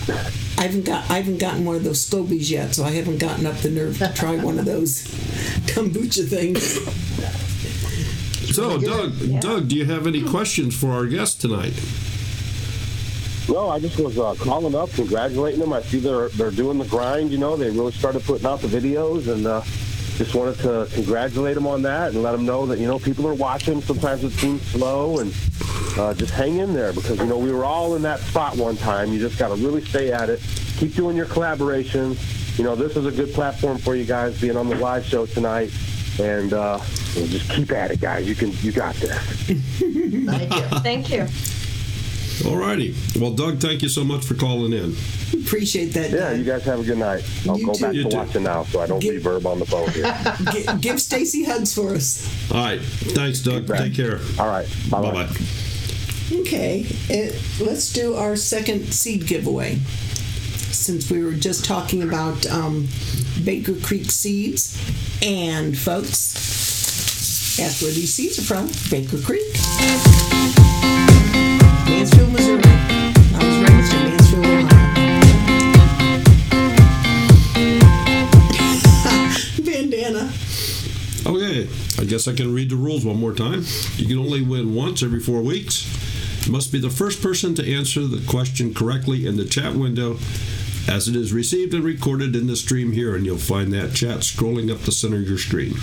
I haven't gotten one of those scobies yet, so I haven't gotten up the nerve to try one of those kombucha things. So, Doug, do you have any questions for our guest tonight? No, I just was calling up, congratulating them. I see they're doing the grind. You know, they really started putting out the videos, and just wanted to congratulate them on that and let them know that people are watching. Sometimes it seems slow, and just hang in there because we were all in that spot one time. You just got to really stay at it. Keep doing your collaborations. This is a good platform for you guys being on the live show tonight, and just keep at it, guys. You got this. Thank you. Thank you. All righty. Well, Doug, thank you so much for calling in. Appreciate that, Doug. Yeah, you guys have a good night. I'll go back to watching now so I don't reverb on the phone here. Give Stacy hugs for us. All right. Thanks, Doug. Take care. All right. Bye-bye. Okay. Let's do our second seed giveaway. Since we were just talking about Baker Creek seeds. And, folks, that's where these seeds are from. Baker Creek. Mansfield, Missouri. I was raised in Mansfield, Ohio. Bandana. Okay, I guess I can read the rules one more time. You can only win once every 4 weeks. You must be the first person to answer the question correctly in the chat window as it is received and recorded in the stream here, and you'll find that chat scrolling up the center of your screen.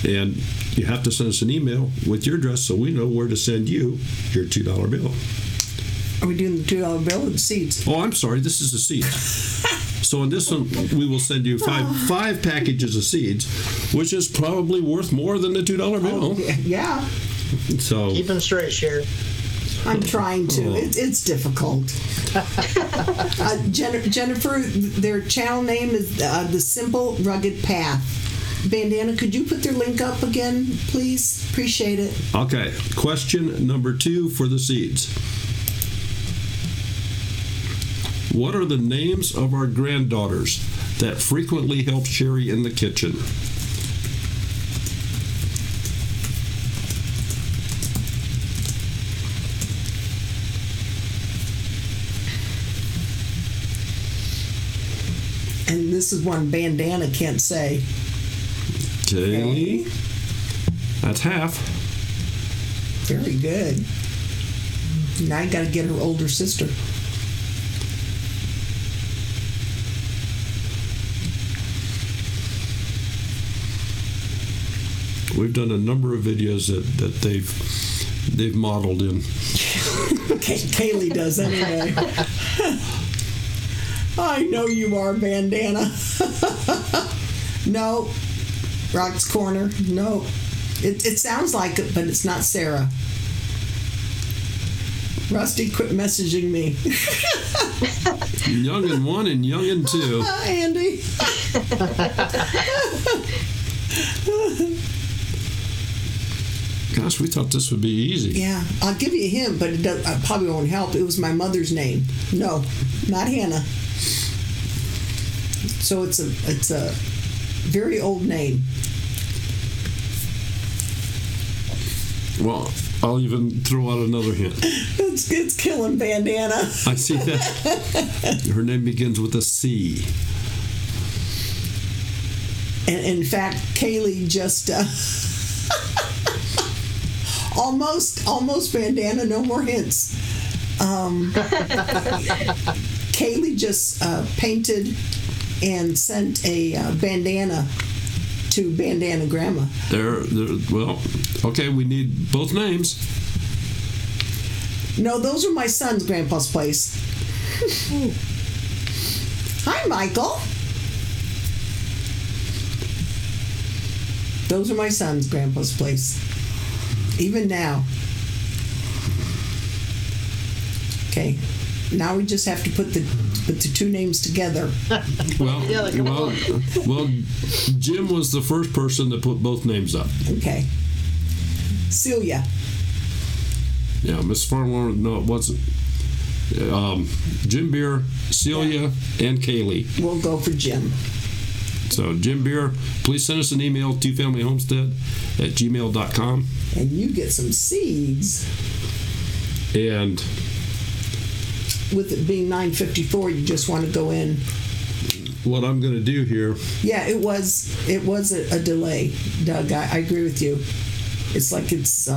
And you have to send us an email with your address so we know where to send you your $2 bill. Are we doing the $2 bill or the seeds? Oh, I'm sorry. This is the seeds. So in this one, we will send you five packages of seeds, which is probably worth more than the $2 bill. Oh, yeah. So keep them straight, Sherry. I'm trying to. It's difficult. Jennifer, their channel name is The Simple Rugged Path. Bandana, could you put their link up again, please? Appreciate it. Okay. Question number 2 for the seeds. What are the names of our granddaughters that frequently help Sherry in the kitchen? And this is one Bandana can't say. Okay. That's half. Very good. Now you got to get her older sister. We've done a number of videos that they've modeled in. Kaylee does anyway. I know you are, Bandana. No. Rock's Corner. No. It sounds like it, but it's not Sarah. Rusty, quit messaging me. Youngin' 1 and Youngin' 2. Andy. Gosh, we thought this would be easy. Yeah, I'll give you a hint, but it probably won't help. It was my mother's name. No, not Hannah. So it's a very old name. Well, I'll even throw out another hint. It's killing Bandana. I see that. Her name begins with a C. And in fact, Kaylee just Almost bandana, no more hints. Kaylee just painted and sent a bandana to Bandana Grandma. Well, okay, we need both names. No, those are my son's Grandpa's place. Hi, Michael. Those are my son's Grandpa's place. Even now. Okay. Now we just have to put the two names together. Well, Jim was the first person to put both names up. Okay. Celia. Yeah, Miss Farmer. No, it wasn't. Jim Beer, Celia, and Kaylee. We'll go for Jim. So, Jim Beer, please send us an email, twofamilyhomestead@gmail.com. And you get some seeds. And with it being 9:54, you just want to go in. What I'm going to do here. Yeah, it was a delay, Doug. I agree with you. It's like it's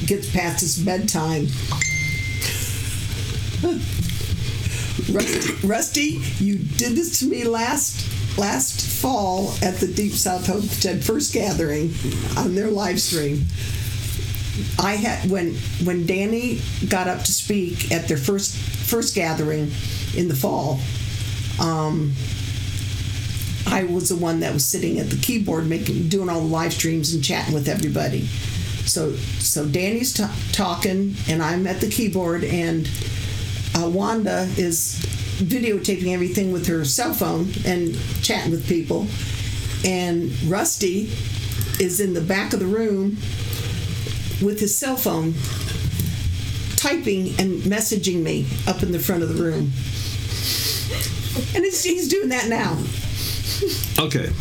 gets past its bedtime. Rusty, you did this to me last fall at the Deep South Homestead first gathering on their live stream. I had when Danny got up to speak at their first gathering in the fall. I was the one that was sitting at the keyboard doing all the live streams and chatting with everybody. So Danny's talking and I'm at the keyboard, and Wanda is videotaping everything with her cell phone and chatting with people, and Rusty is in the back of the room with his cell phone typing and messaging me up in the front of the room. And he's doing that now. Okay.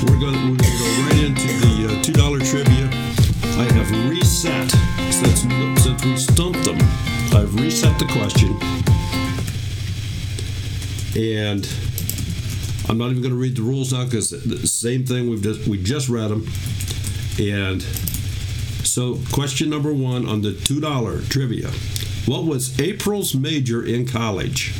We're going to go right into the $2 trivia. I have reset, since we stumped them, I've reset the question. And I'm not even going to read the rules now because the same thing, we just read them. And so question number 1 on the $2 trivia. What was April's major in college?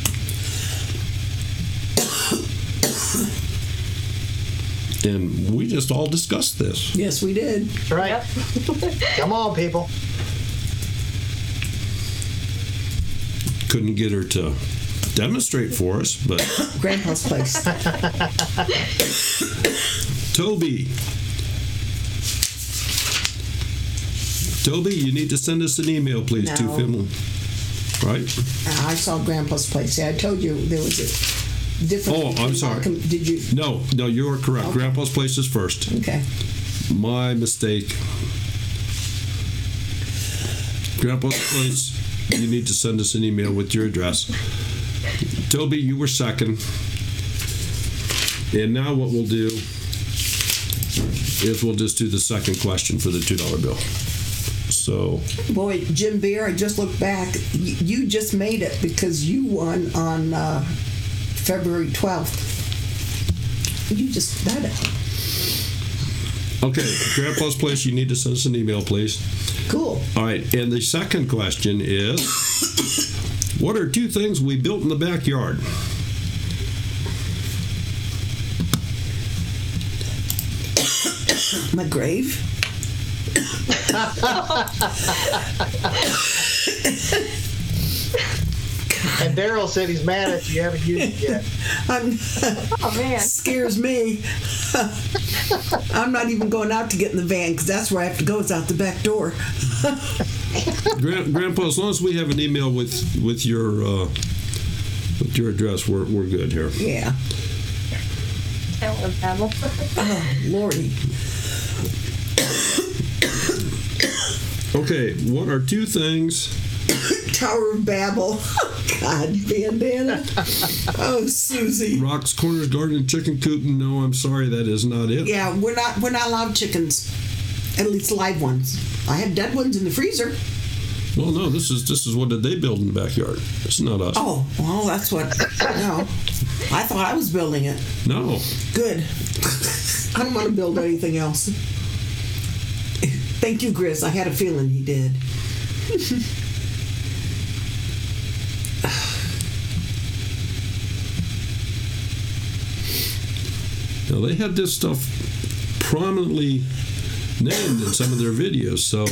And we just all discussed this. Yes, we did. That's right. Yep. Come on, people. Couldn't get her to demonstrate for us, but Grandpa's place. Toby, you need to send us an email, please. No. To Finland. Right? I saw Grandpa's place. Yeah, I told you there was a difference. Oh, I'm sorry. Did you? No, you are correct. Okay. Grandpa's place is first. Okay. My mistake. Grandpa's place, you need to send us an email with your address. Toby, you were second. And now what we'll do is we'll just do the second question for the $2 bill. So, boy, Jim Beer, I just looked back. You just made it because you won on February 12th. You just got it. Okay, Grandpa's place, you need to send us an email, please. Cool. All right, and the second question is, what are 2 things we built in the backyard? My grave. And Daryl said he's mad at you haven't used it yet. Oh, man. Scares me. I'm not even going out to get in the van because that's where I have to go. It's out the back door. Grandpa, as long as we have an email with your address, we're good here. Yeah. Oh, Lordy. Okay, what are 2 things? Tower of Babel. God, bandana. Oh, Susie. Rocks, corners, garden, and chicken coop. No, I'm sorry, that is not it. Yeah, we're not allowed chickens. At least live ones. I have dead ones in the freezer. Well, no, this is what did they build in the backyard? It's not us. Oh, well, that's what. No, I thought I was building it. No. Good. I don't want to build anything else. Thank you, Grizz. I had a feeling he did. Now, they had this stuff prominently named in some of their videos, so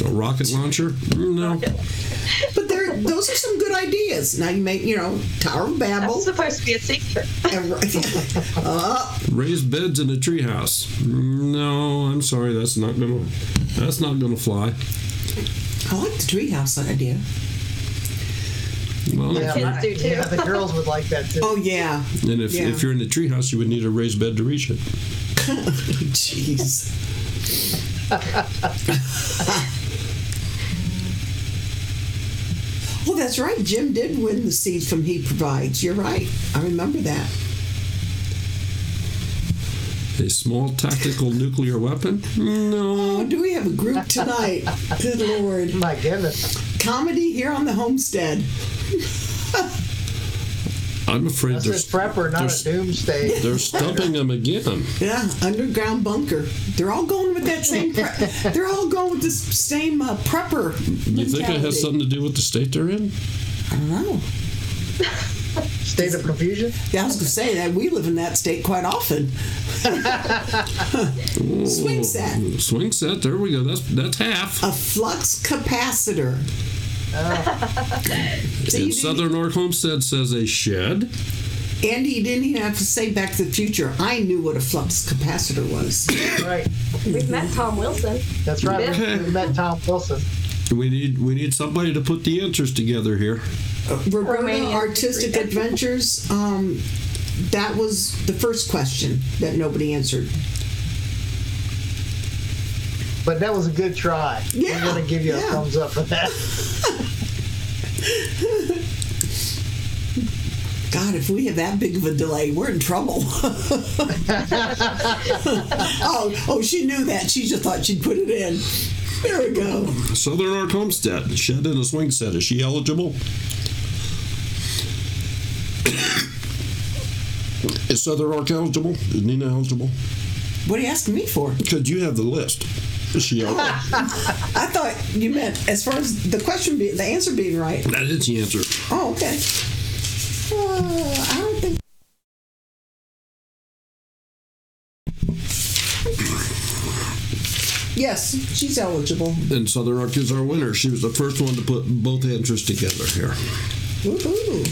a rocket launcher? No. But those are some good ideas. Now you make, Tower of Babel. That's supposed to be a secret. Raised beds in a treehouse. No, I'm sorry, that's not gonna fly. I like the treehouse idea. Well, Kids do too. Yeah, the girls would like that too. Oh yeah. And if you're in the treehouse, you would need a raised bed to reach it. Jeez. Well, that's right. Jim did win the seeds from He Provides. You're right. I remember that. A small tactical nuclear weapon? No. Oh, do we have a group tonight? Good Lord. My goodness. Comedy here on the Homestead. I'm afraid That's a prepper, not a doomsday. they're stumping them again. Yeah, underground bunker. They're all going with that same. They're all going with the same prepper. You think it has something to do with the state they're in? I don't know. State of confusion? Yeah, I was going to say that we live in that state quite often. Swing set. Swing set. There we go. That's half. A flux capacitor. In Southern North Homestead says a shed. Andy didn't even have to say Back to the Future. I knew what a flux capacitor was. Right. We've met Tom Wilson. That's right. Okay. We met Tom Wilson. We need somebody to put the answers together here. Roberta Artistic Adventures. That was the first question that nobody answered. But that was a good try. Yeah, I'm going to give you a thumbs up for that. God, if we have that big of a delay, we're in trouble. Oh, she knew that. She just thought she'd put it in. There we go. Southern North Homestead, shed and a swing set. Is she eligible? Is Southern North eligible? Is Nina eligible? What are you asking me for? Because you have the list. Is she eligible? I thought you meant as far as the question, the answer being right. That is the answer. Oh, okay. I don't think. Yes, she's eligible. And Southern Arc is our winner. She was the first one to put both answers together here. Woohoo.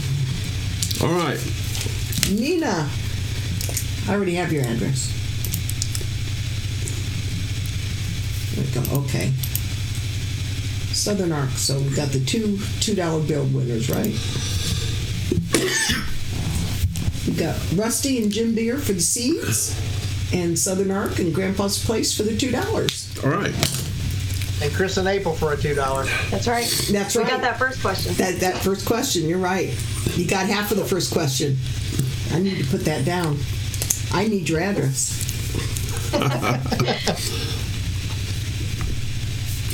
All right. Nina, I already have your address. There we go. Okay. Southern Arc. So we got the $2 bill winners, right? We got Rusty and Jim Beer for the seeds, and Southern Arc and Grandpa's Place for the $2. All right. And Chris and April for a $2. That's right. That's right. We got that first question. That first question, you're right. You got half of the first question. I need to put that down. I need your address.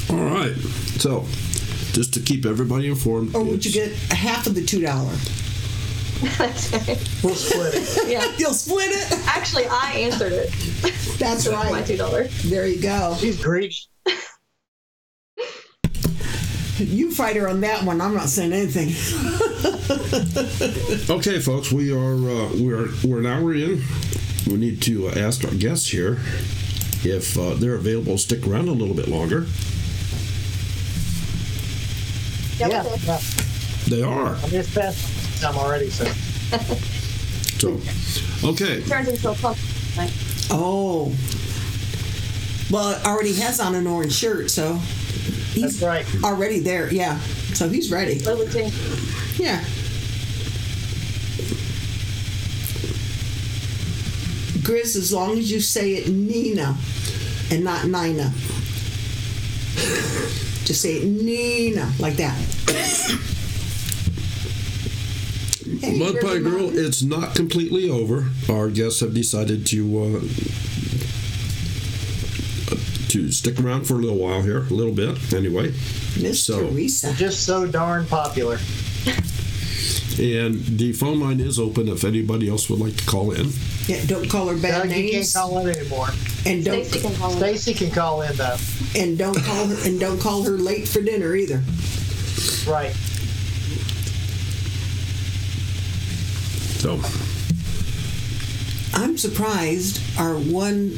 All right. So, just to keep everybody informed. Or would you get half of the $2? That's right. We'll split it. Yeah. You'll split it? Actually, I answered it. That's right. My $2. There you go. She's greedy. You fight her on that one. I'm not saying anything. Okay, folks, we're an hour in. We need to ask our guests here if they're available to stick around a little bit longer. Yeah. They are. I mean, it's past time already, so. So, okay. Turns into a pump. Right? Oh. Well, it already has on an orange shirt, so he's That's right. already there. Yeah. So he's ready. Liberty. Yeah. Grizz, as long as you say it Nina and not Nina. Just say it Nina, like that. Hey, Mud here's Pie your Girl, mom. it's not completely over. Our guests have decided to stick around for a little while here, a little bit, anyway. Miss So- Teresa. Just so darn popular. And the phone line is open if anybody else would like to call in. Yeah, don't call her bad Doug, you can't names. call in anymore. And don't Stacy can call in. Stacy can call in though. and don't call her late for dinner either. Right. So, I'm surprised our one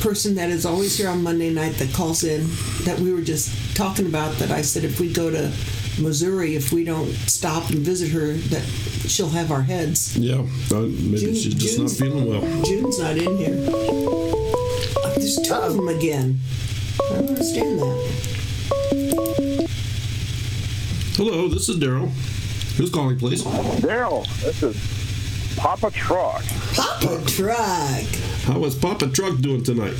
person that is always here on Monday night that calls in, that we were just talking about, that I said if we go to Missouri, if we don't stop and visit her, that she'll have our heads. yeah, maybe she's just not feeling well. June's not in here. There's two of them again. I don't understand that. Hello, this is Daryl. Who's calling, please? Daryl, this is Papa Truck. Papa Truck. How is Papa Truck doing tonight?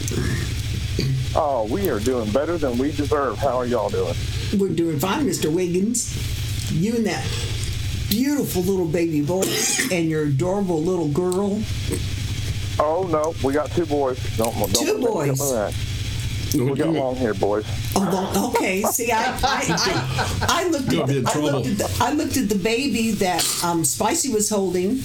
Oh, we are doing better than we deserve. How are y'all doing? We're doing fine, Mr. Wiggins. You and that beautiful little baby boy and your adorable little girl. Oh, no, we got two boys. Don't Two boys. That. We got long hair boys. Oh, well, okay. See, I looked You'll be in trouble. I looked at the baby that Spicy was holding,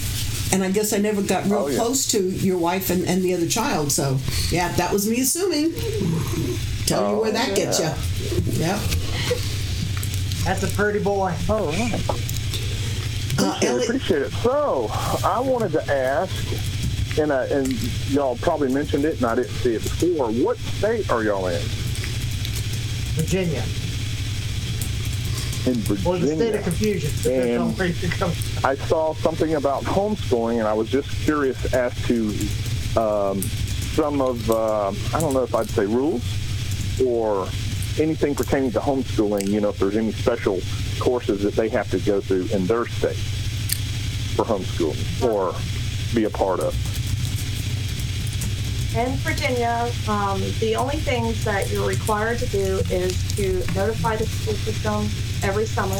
and I guess I never got real close to your wife and the other child. So, yeah, that was me assuming. Tell you where that gets you. Yep. That's a pretty boy. All right. Appreciate it. So, I wanted to ask, and y'all probably mentioned it, and I didn't see it before. What state are y'all in? Virginia. In Virginia. Or the state of confusion. Depends on where you come from. I saw something about homeschooling, and I was just curious as to some of, I don't know if I'd say rules or anything pertaining to homeschooling, if there's any special courses that they have to go through in their state for homeschooling or be a part of. In Virginia, the only things that you're required to do is to notify the school system every summer,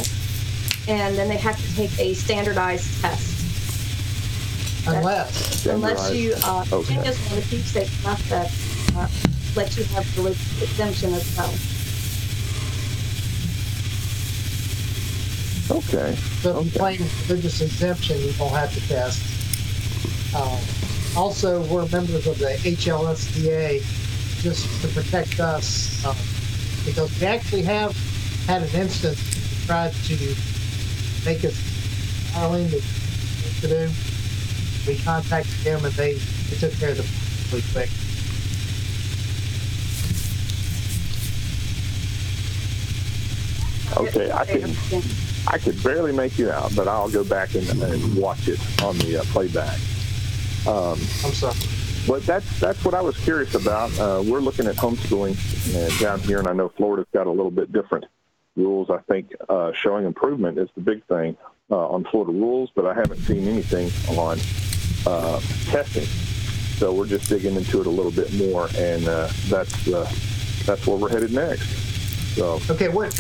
and then they have to take a standardized test. Unless you, Virginia's one of the few states left that lets you have religious exemption as well. Okay. So if you claim religious exemption, you won't have to test. Also, we're members of the HLSDA just to protect us because we actually have had an instance that tried to make us filing to do. We contacted them and they took care of the really quick. Okay, I could barely make you out, but I'll go back and watch it on the playback. I'm sorry. But that's what I was curious about. We're looking at homeschooling down here, and I know Florida's got a little bit different rules. I think showing improvement is the big thing on Florida rules, but I haven't seen anything on testing. So we're just digging into it a little bit more, and that's where we're headed next. So okay, what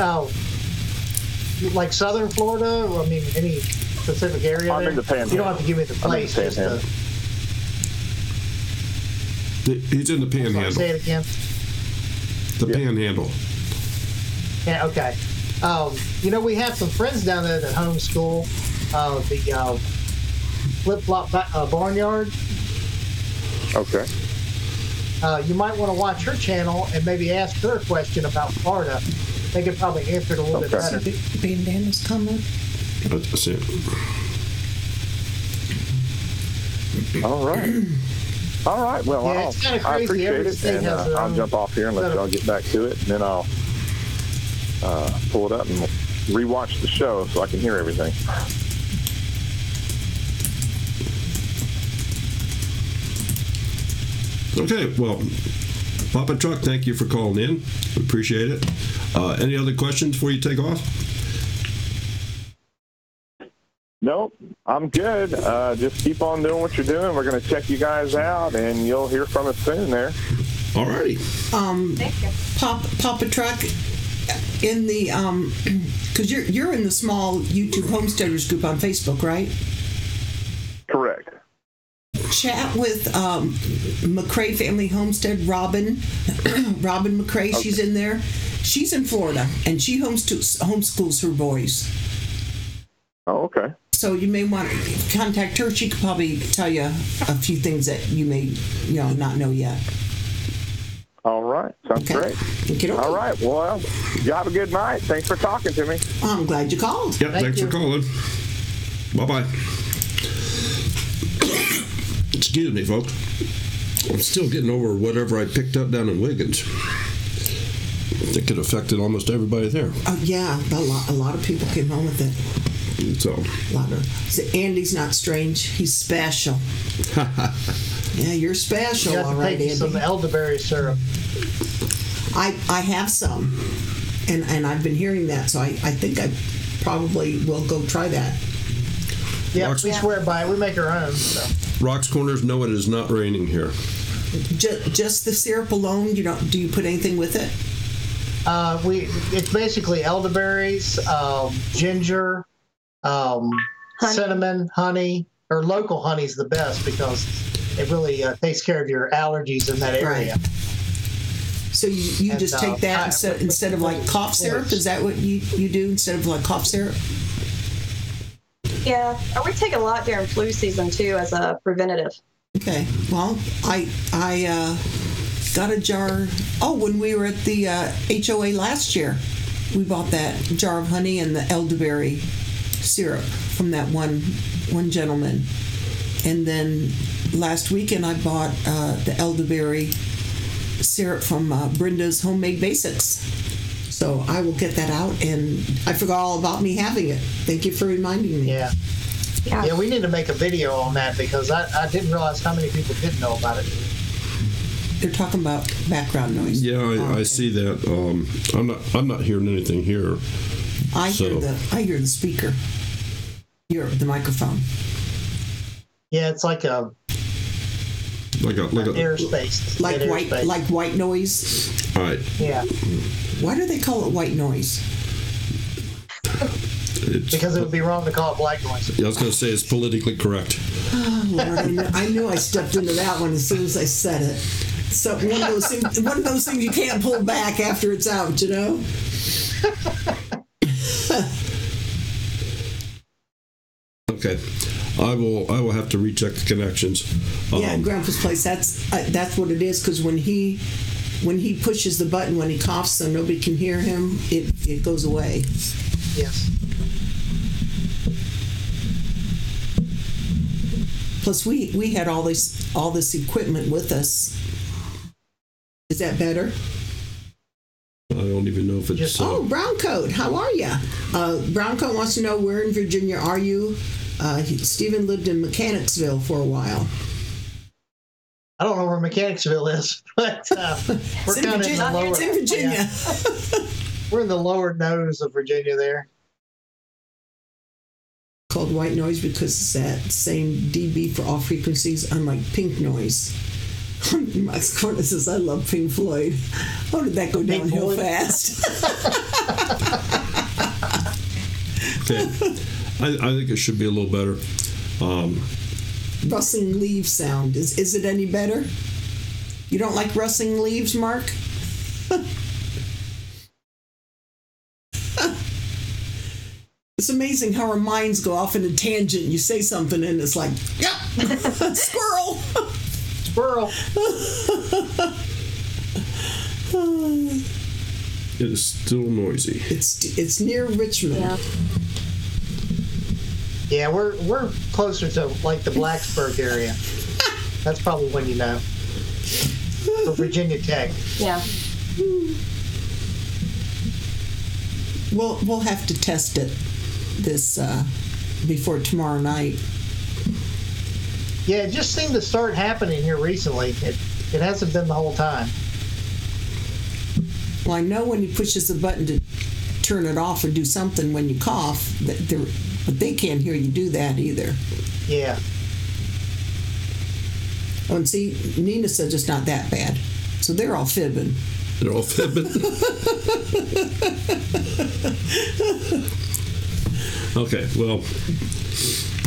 like Southern Florida? Or, I mean, any specific area? I'm in the Panhandle. You don't have to give me the place. I'm in the Panhandle. He's in the Panhandle. Say it again. The Panhandle. Yeah. Okay. We have some friends down there that homeschool. The Flip-Flop Barnyard. Okay. You might want to watch her channel and maybe ask her a question about Florida. They could probably answer it a little bit better. Bandana's coming. That's it. All right. All right. Well, Yeah, it's kinda crazy. I appreciate Every it, state and has their I'll own jump off here and let set of- y'all get back to it, and then I'll pull it up and rewatch the show so I can hear everything. Okay, well, Papa Truck, thank you for calling in. We appreciate it. Any other questions before you take off? Nope, I'm good. Just keep on doing what you're doing. We're going to check you guys out, and you'll hear from us soon there. All righty. Thank you. Papa Truck, in the because you're in the small YouTube homesteaders group on Facebook, right? Correct. Chat with McCrae Family Homestead, Robin McCrae. Okay. She's in there. She's in Florida, and she homeschools her boys. Oh, okay. So you may want to contact her. She could probably tell you a few things that you may, not know yet. All right. Sounds great. Okay. All right. Well, you have a good night. Thanks for talking to me. I'm glad you called. Yep, thanks for calling. Bye-bye. Excuse me, folks. I'm still getting over whatever I picked up down in Wiggins. I think it affected almost everybody there. Oh, yeah. A lot of people came home with it. So Andy's not strange. He's special. Yeah, you're special. You have all to right, take Andy. some elderberry syrup. I have some, and I've been hearing that, so I think I probably will go try that. Yeah, we swear by it. We make our own. So. Rock's Corners, no, it is not raining here. Just the syrup alone. Do you put anything with it? It's basically elderberries, ginger, cinnamon, honey, or local honey is the best because it really takes care of your allergies in that area. Right. So you just take that instead of like cough syrup? Is that what you do instead of like cough syrup? Yeah, we take a lot during flu season too as a preventative. Okay. Well, I got a jar. Oh, when we were at the HOA last year, we bought that jar of honey and the elderberry syrup from that one gentleman. And then last weekend I bought the elderberry syrup from Brenda's Homemade Basics. So I will get that out, and I forgot all about me having it. Thank you for reminding me. Yeah, we need to make a video on that because I didn't realize how many people didn't know about it. They're talking about background noise. Yeah, I see that. I'm not hearing anything here. I hear the speaker. The microphone. Yeah, it's like a airspace. Like white noise. All right. Yeah. Why do they call it white noise? Because it would be wrong to call it black noise. Yeah, I was going to say it's politically correct. Oh, Lord, I knew I stepped into that one as soon as I said it. So one of those things you can't pull back after it's out, Okay, I will have to recheck the connections. Yeah, Grandpa's place. That's what it is. Because when he pushes the button when he coughs, so nobody can hear him, it goes away. Yes. Plus, we had all this equipment with us. Is that better? I don't even know if it's... Browncoat, how are you? Browncoat wants to know, where in Virginia are you? Stephen lived in Mechanicsville for a while. I don't know where Mechanicsville is, but we're kind of in the lower... It's in Virginia. Yeah. We're in the lower nose of Virginia there. Called white noise because it's that same dB for all frequencies, unlike pink noise. Max Corner says, I love Pink Floyd. How did that go downhill fast? Okay. I think it should be a little better. Rustling leaves sound. Is it any better? You don't like rustling leaves, Mark? It's amazing how our minds go off in a tangent. You say something and it's like, yep, squirrel. Squirrel. It is still noisy. It's near Richmond. Yeah. Yeah, we're closer to like the Blacksburg area. That's probably when you know. For Virginia Tech. Yeah. We'll have to test it this before tomorrow night. Yeah, it just seemed to start happening here recently. It hasn't been the whole time. Well, I know when he pushes the button to turn it off or do something when you cough, but they can't hear you do that either. Yeah. Oh, and see, Nina says it's not that bad. So they're all fibbing. They're all fibbing. Okay, well.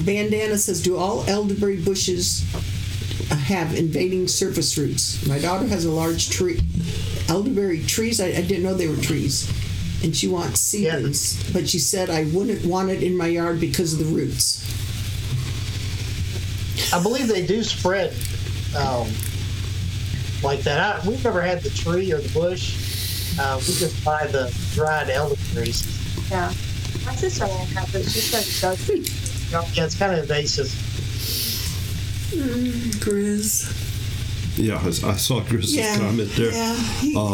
Bandana says, do all elderberry bushes have invading surface roots? My daughter has a large tree. Elderberry trees? I didn't know they were trees. and she wants seedlings. But she said I wouldn't want it in my yard because of the roots. I believe they do spread like that. We've never had the tree or the bush. We just buy the dried elder trees. Yeah. My sister won't have it. She said it does. Yeah, it's kind of invasive. Grizz. Yeah, I saw Chris's comment there. Yeah,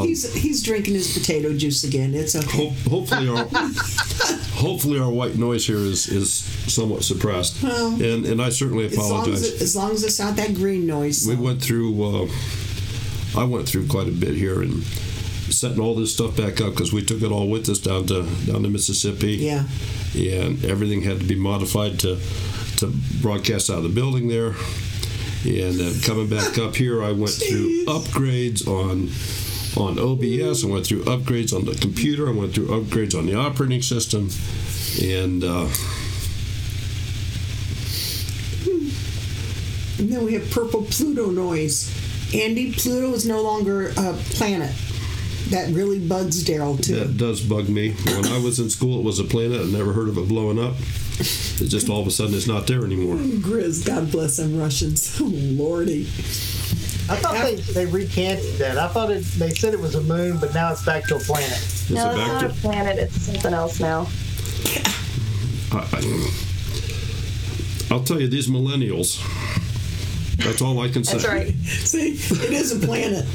he's drinking his potato juice again. It's okay. Hopefully our white noise here is somewhat suppressed. Well, and I certainly apologize. As long as it's not that green noise. So. We went through. I went through quite a bit here and setting all this stuff back up because we took it all with us down to Mississippi. Yeah. And everything had to be modified to broadcast out of the building there. And coming back up here, I went through upgrades on OBS. I went through upgrades on the computer. I went through upgrades on the operating system. And then we have purple Pluto noise. Andy, Pluto is no longer a planet. That really bugs Daryl, too. That does bug me. When I was in school, it was a planet. I never heard of it blowing up. It's just all of a sudden it's not there anymore. Grizz, God bless them Russians. Oh, Lordy. I thought they recanted that. I thought they said it was a moon, but now it's back to a planet. No, it's not a planet. It's something else now. I'll tell you, these millennials, that's all I can say. That's right. See, it is a planet.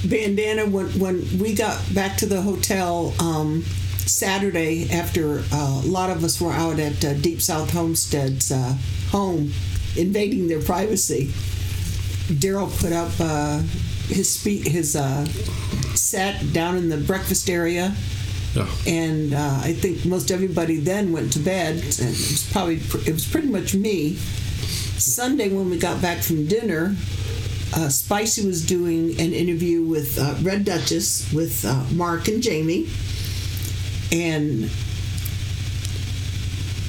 Bandana, when we got back to the hotel Saturday after a lot of us were out at Deep South Homestead's home invading their privacy, Daryl put up his set down in the breakfast area. Yeah. And I think most everybody then went to bed. And it was pretty much me. Sunday when we got back from dinner, Spicy was doing an interview with Red Duchess with Mark and Jamie, and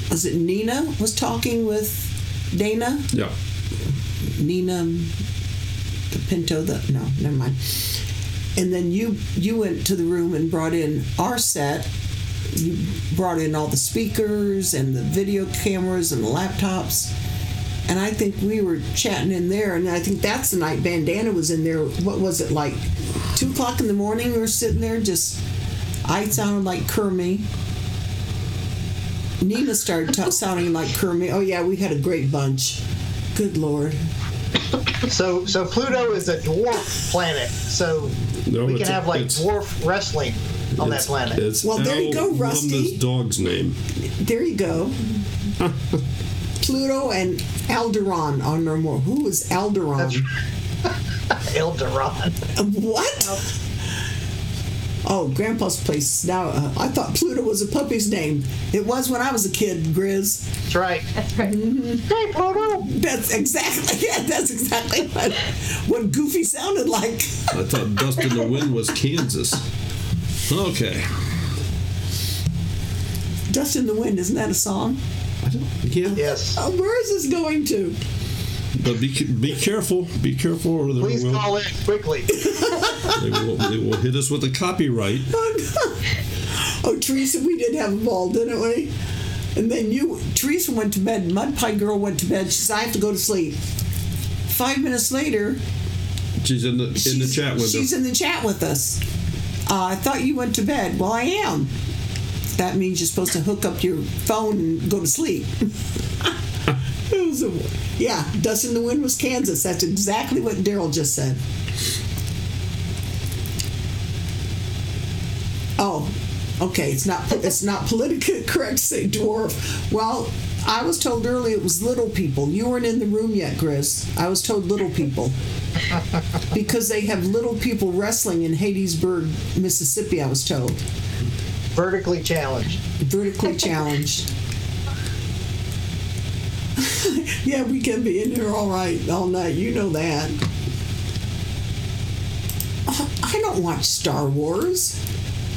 was it Nina was talking with Dana? Yeah. Nina, the Pinto. No, never mind. And then you went to the room and brought in our set. You brought in all the speakers and the video cameras and the laptops. And I think we were chatting in there, and I think that's the night Bandana was in there. What was it, like 2 o'clock in the morning? We were sitting there I sounded like Kermie. Nina started sounding like Kermie. Oh, yeah, we had a great bunch. Good Lord. So Pluto is a dwarf planet. So we can have dwarf wrestling on that planet. Well, there you go, Rusty. Dog's name. There you go. Pluto and Alderaan are no more. Who is Alderaan? Alderaan. What? Oh, Grandpa's place. Now, I thought Pluto was a puppy's name. It was when I was a kid, Grizz. That's right. That's right. Mm-hmm. Hey, Pluto. That's exactly what Goofy sounded like. I thought Dust in the Wind was Kansas. Okay. Dust in the Wind, isn't that a song? Yes. Where is this going to? But be careful. Be careful, or please call in quickly. They will hit us with a copyright. Oh, Teresa, we did have a ball, didn't we? And then Teresa went to bed. Mud Pie Girl went to bed. She said, I have to go to sleep. 5 minutes later, she's in the chat window. She's in the chat with us. I thought you went to bed. Well, I am. That means you're supposed to hook up your phone and go to sleep. Yeah, Dust in the Wind was Kansas. That's exactly what Daryl just said. Oh, okay. It's not politically correct to say dwarf. Well, I was told earlier it was little people. You weren't in the room yet, Chris. I was told little people. Because they have little people wrestling in Hadesburg, Mississippi, I was told. Vertically challenged. Vertically challenged. Yeah, we can be in here all right all night. You know that. I don't watch Star Wars.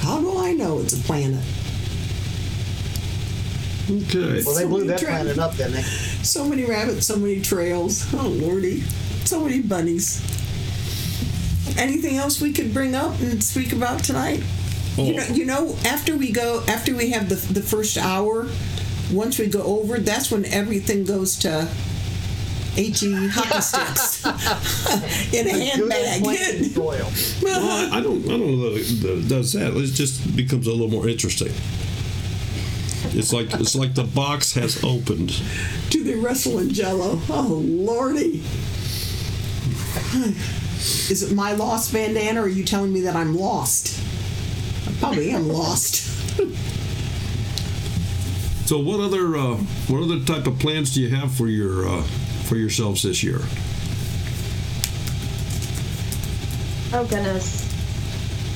How do I know it's a planet? Okay. Well, they blew that planet up, didn't they? So many rabbits, so many trails. Oh, Lordy. So many bunnies. anything else we could bring up and speak about tonight? Oh. You know, after we have the first hour, once we go over, that's when everything goes to HE hockey sticks in a handbag. Well, I don't know that it does that. It just becomes a little more interesting. It's like the box has opened. Do they wrestle in Jello? Oh Lordy! Is it my lost bandana, or are you telling me that I'm lost? I probably am lost. So what other type of plans do you have for yourselves this year? Oh goodness.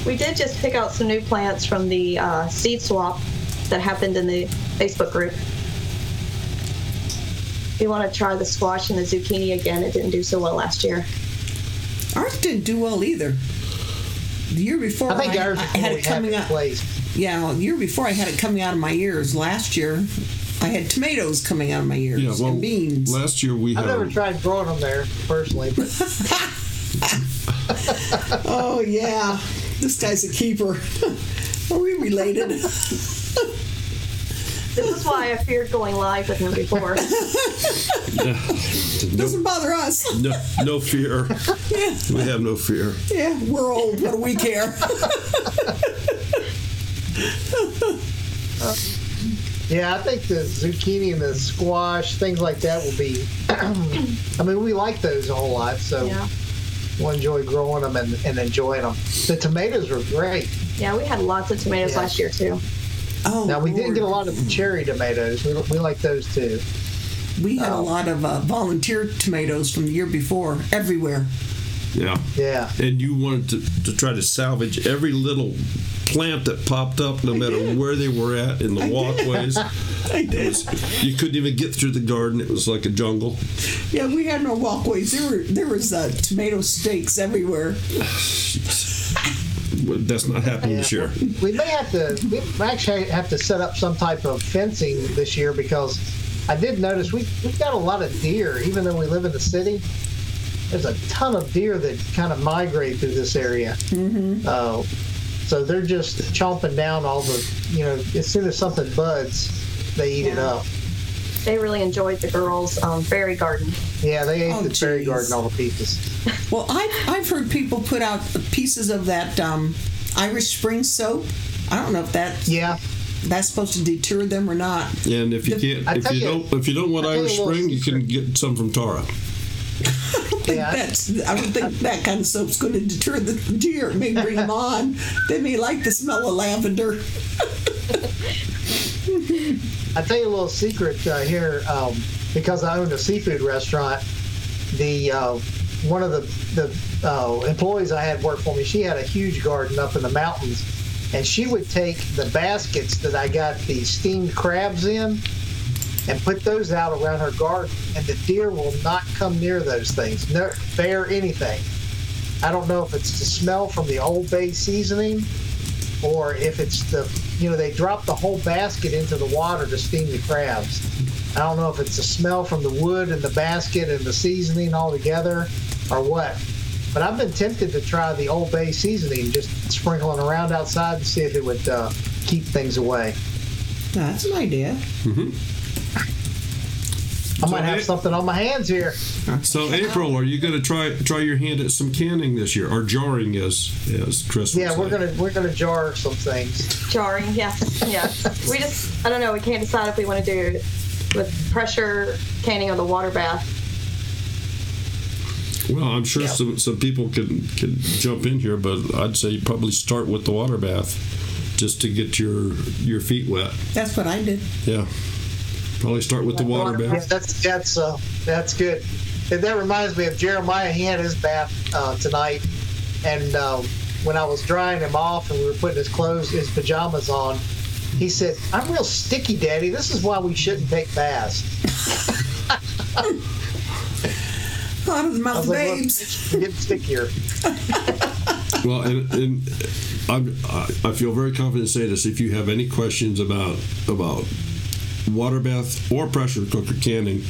We did just pick out some new plants from the seed swap that happened in the Facebook group. We want to try the squash and the zucchini again. It didn't do so well last year. Ours didn't do well either. The year before, I think ours had it coming out. Yeah, the year before I had it coming out of my ears. Last year, I had tomatoes coming out of my ears and beans. Last year we had. I've never tried growing them there personally. But oh yeah, this guy's a keeper. Are we related? This is why I feared going live with him before. Doesn't bother us. No fear. Yeah. We have no fear. Yeah, we're old. What do we care? Yeah, I think the zucchini and the squash, things like that will be. I mean, we like those a whole lot, so we'll enjoy growing them and enjoying them. The tomatoes were great. Yeah, we had lots of tomatoes last year too. Oh, now we didn't get a lot of the cherry tomatoes. We like those too. We had a lot of volunteer tomatoes from the year before, everywhere. Yeah. Yeah. And you wanted to try to salvage every little plant that popped up, no matter where they were at in the walkways. I did. You couldn't even get through the garden. It was like a jungle. Yeah, we had no walkways. There was tomato stakes everywhere. That's not happening this year. We may actually have to set up some type of fencing this year, because I did notice we've got a lot of deer, even though we live in the city. There's a ton of deer that kind of migrate through this area. Mm-hmm. So they're just chomping down all the, as soon as something buds, they eat it up. They really enjoyed the girls' berry garden. Yeah, they ate the berry garden, all the pieces. Well, I've heard people put out pieces of that Irish Spring soap. I don't know if that's supposed to deter them or not. And if you don't want Irish Spring, you can get some from Tara. I don't think that kind of soap's going to deter the deer. It may bring them on. They may like the smell of lavender. I'll tell you a little secret here. Because I owned a seafood restaurant, one of the employees I had work for me, she had a huge garden up in the mountains, and she would take the baskets that I got the steamed crabs in and put those out around her garden, and the deer will not come near those things, bear anything. I don't know if it's the smell from the Old Bay seasoning, or if it's they drop the whole basket into the water to steam the crabs. I don't know if it's the smell from the wood and the basket and the seasoning all together, or what. But I've been tempted to try the Old Bay seasoning, just sprinkling around outside to see if it would keep things away. That's an idea. Mm-hmm. I might have something on my hands here. So, April, are you going to try your hand at some canning this year, or jarring, as Chris would say? we're gonna jar some things. Jarring, yes. We just, I don't know, we can't decide if we want to do it with pressure canning or the water bath. Well, I'm sure some people can jump in here, but I'd say you probably start with the water bath just to get your feet wet. That's what I did. Yeah. Probably start with the water bath. That's good. And that reminds me of Jeremiah. He had his bath tonight, and when I was drying him off and we were putting his pajamas on, he said, "I'm real sticky, Daddy. This is why we shouldn't take baths." Out of the mouth of babes. We're getting stickier. Well, and I feel very confident to say this. If you have any questions about water bath or pressure cooker canning,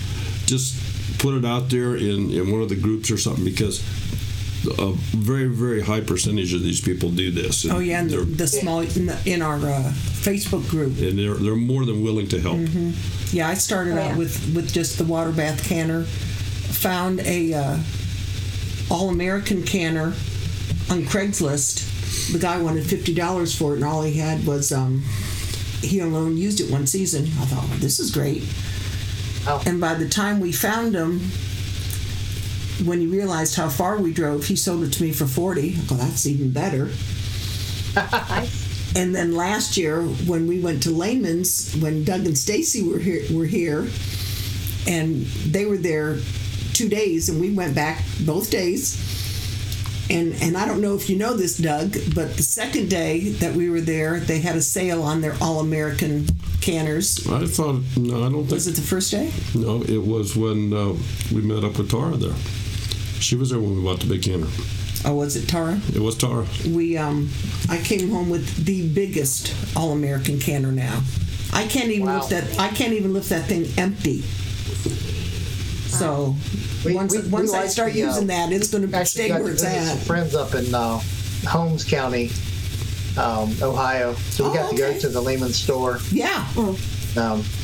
just put it out there in one of the groups or something, because a very, very high percentage of these people do this. Oh yeah, and the small in our Facebook group. And they're more than willing to help. Yeah, I started out with just the water bath canner. Found a All-American canner on Craigslist. The guy wanted $50 for it, and all he had was he alone used it one season. I thought, well, this is great. Oh. And by the time we found him, when he realized how far we drove, he sold it to me for $40. Well, that's even better. And then last year, when we went to Lehman's, when Doug and Stacy were here, and they were there 2 days, and we went back both days. And I don't know if you know this, Doug, but the second day that we were there, they had a sale on their All-American canners. I thought, no, I don't think. Was it the first day? No, it was when we met up with Tara there. She was there when we bought the big canner. Oh, was it Tara? It was Tara. I came home with the biggest All-American canner now. I can't even lift that thing empty. So once I start using that, it's going to stay where it's at. Some friends up in Holmes County, Ohio, so we got to go to the Lehman store. Yeah.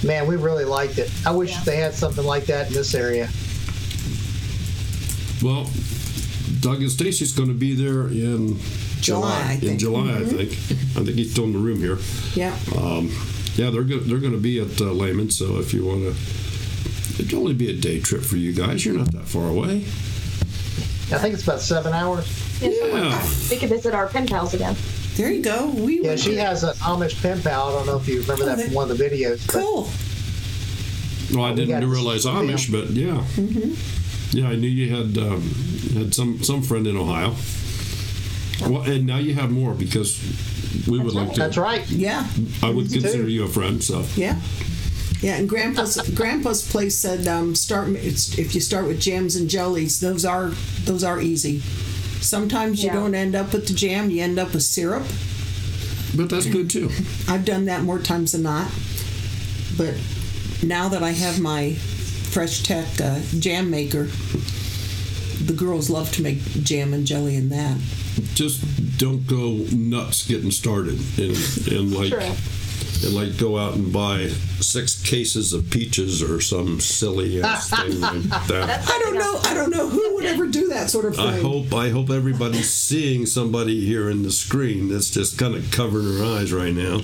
Man, we really liked it. I wish they had something like that in this area. Well, Doug and Stacy's going to be there in July. I think he's still in the room here. Yeah. Yeah, they're going to be at Lehman. So if you want to, it'd only be a day trip for you guys. You're not that far away. I think it's about 7 hours. Yeah. We could visit our pen pals again. There you go. She has an Amish pen pal. I don't know if you remember that from one of the videos. Cool. Well, I didn't realize Amish, but yeah. Yeah, I knew you had some friend in Ohio. Well, and now you have more because we would like to. That's right. Yeah. I would consider you a friend. So. Yeah. Yeah, and Grandpa's place said if you start with jams and jellies, those are easy. Sometimes you don't end up with the jam, you end up with syrup. But that's good too. I've done that more times than not. But now that I have my Fresh Tech jam maker, the girls love to make jam and jelly in that. Just don't go nuts getting started and like go out and buy 6 cases of peaches or some silly ass thing like that. I don't know who would ever do that sort of thing. I hope everybody's seeing somebody here in the screen that's just kind of covering her eyes right now.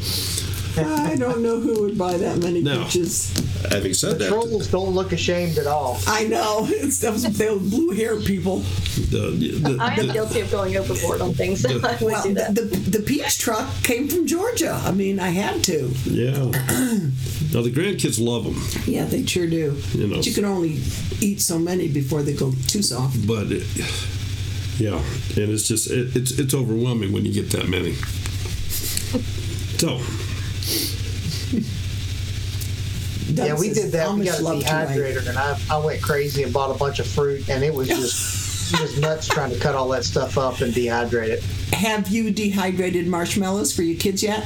I don't know who would buy that many peaches. Having said the that, trolls don't look ashamed at all. I know. It's those blue hair people. I am guilty of going overboard on things. So I would do that. The peach truck came from Georgia. I mean, I had to. Yeah. Now the grandkids love them. Yeah, they sure do. But you can only eat so many before they go too soft. But and it's just it's overwhelming when you get that many. So. Yeah, we did that. We got a dehydrator, and I went crazy and bought a bunch of fruit, and it was just nuts trying to cut all that stuff up and dehydrate it. Have you dehydrated marshmallows for your kids yet?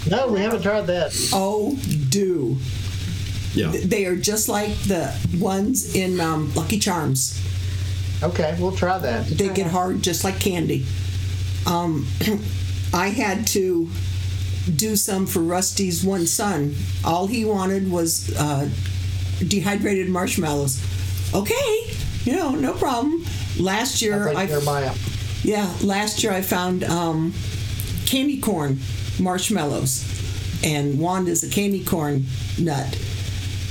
No, we haven't tried that. Oh, do. Yeah. They are just like the ones in Lucky Charms. Okay, we'll try that. They get hard just like candy. I had to do some for Rusty's one son. All he wanted was dehydrated marshmallows. Okay, no problem. Last year I found candy corn marshmallows, and Wanda's a candy corn nut.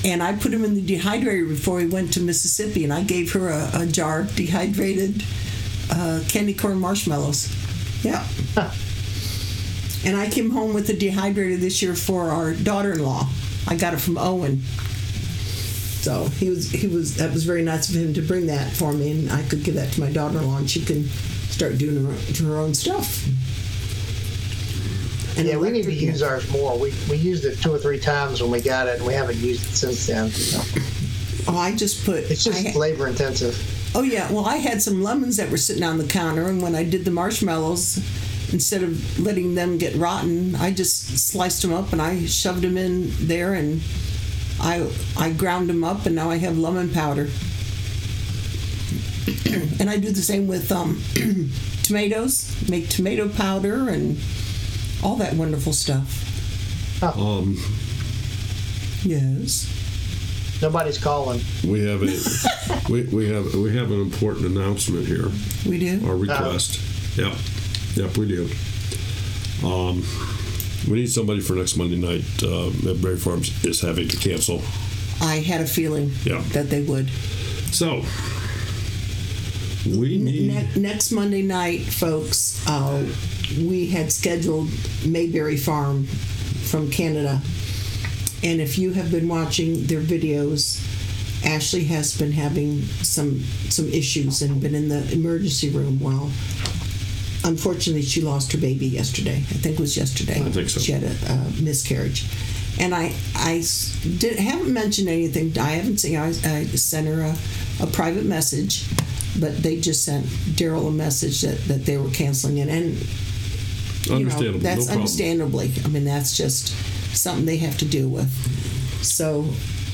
And I put them in the dehydrator before we went to Mississippi, and I gave her a jar of dehydrated candy corn marshmallows. Yeah. And I came home with a dehydrator this year for our daughter-in-law. I got it from Owen. So that was very nice of him to bring that for me, and I could give that to my daughter-in-law, and she can start doing her own stuff. And we need to use ours more. We used it 2 or 3 times when we got it, and we haven't used it since then. So. Oh, it's just labor intensive. Oh yeah, well I had some lemons that were sitting on the counter, and when I did the marshmallows, instead of letting them get rotten, I just sliced them up and I shoved them in there, and I ground them up, and now I have lemon powder. And I do the same with tomatoes. Make tomato powder and all that wonderful stuff. Yes. Nobody's calling. We have a we have an important announcement here. We do? Our request. Yep, we do. We need somebody for next Monday night. Berry Farms is having to cancel. I had a feeling that they would. So we need next Monday night, folks. We had scheduled Mayberry Farm from Canada, and if you have been watching their videos, Ashley has been having some issues and been in the emergency room. Well, unfortunately, she lost her baby yesterday. I think it was yesterday. I think so. She had a miscarriage. And I haven't mentioned anything. I haven't seen. I sent her a private message, but they just sent Daryl a message that they were canceling it. And understandable. That's no understandably. I mean, that's just something they have to deal with. So,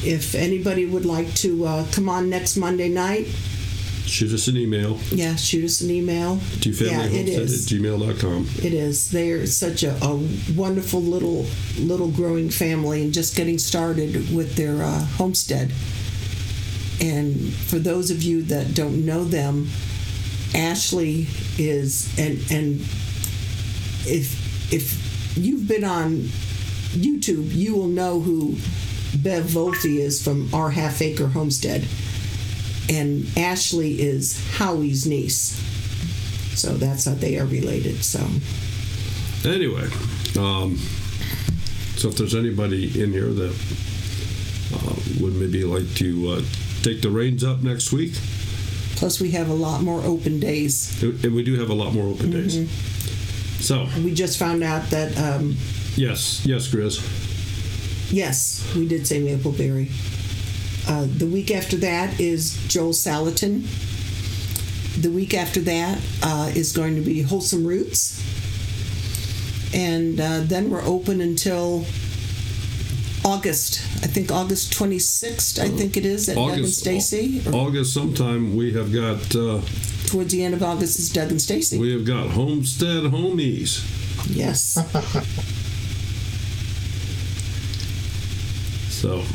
if anybody would like to come on next Monday night, shoot us an email. Yeah, shoot us an email. tfamilyhomestead@gmail.com. It is. They are such a wonderful little growing family and just getting started with their homestead. And for those of you that don't know them, Ashley is, and if you've been on YouTube, you will know who Bev Volpe is from Our Half Acre Homestead. And Ashley is Howie's niece. So that's how they are related. So anyway, so if there's anybody in here that would maybe like to take the reins up next week. Plus we have a lot more open days. And we do have a lot more open days. So we just found out that Yes, Grizz. Yes, we did say Mapleberry. The week after that is Joel Salatin. The week after that is going to be Wholesome Roots. And then we're open until August. I think August 26th, I think it is, at Doug and Stacy. August sometime we have got... towards the end of August is Doug and Stacy. We have got Homestead Homies. Yes. So...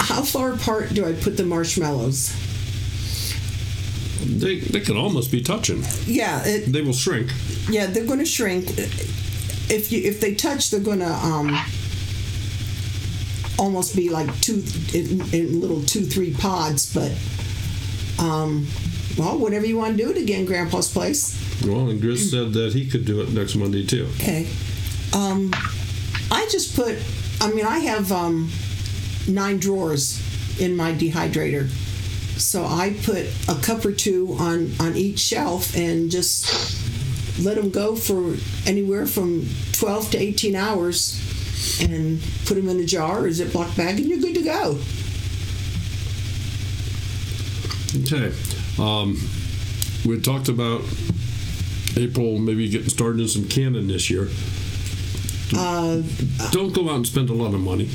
How far apart do I put the marshmallows? They can almost be touching. Yeah. They will shrink. Yeah, they're going to shrink. If they touch, they're going to almost be like in little 2-3 pods. But well, whatever you want to do it again, Grandpa's place. Well, and Grizz said that he could do it next Monday too. Okay. I just put. I mean, I have 9 drawers in my dehydrator. So I put a cup or 2 on each shelf and just let them go for anywhere from 12 to 18 hours and put them in a jar or Ziploc bag and you're good to go. Okay. We talked about April maybe getting started in some canning this year. Don't go out and spend a lot of money.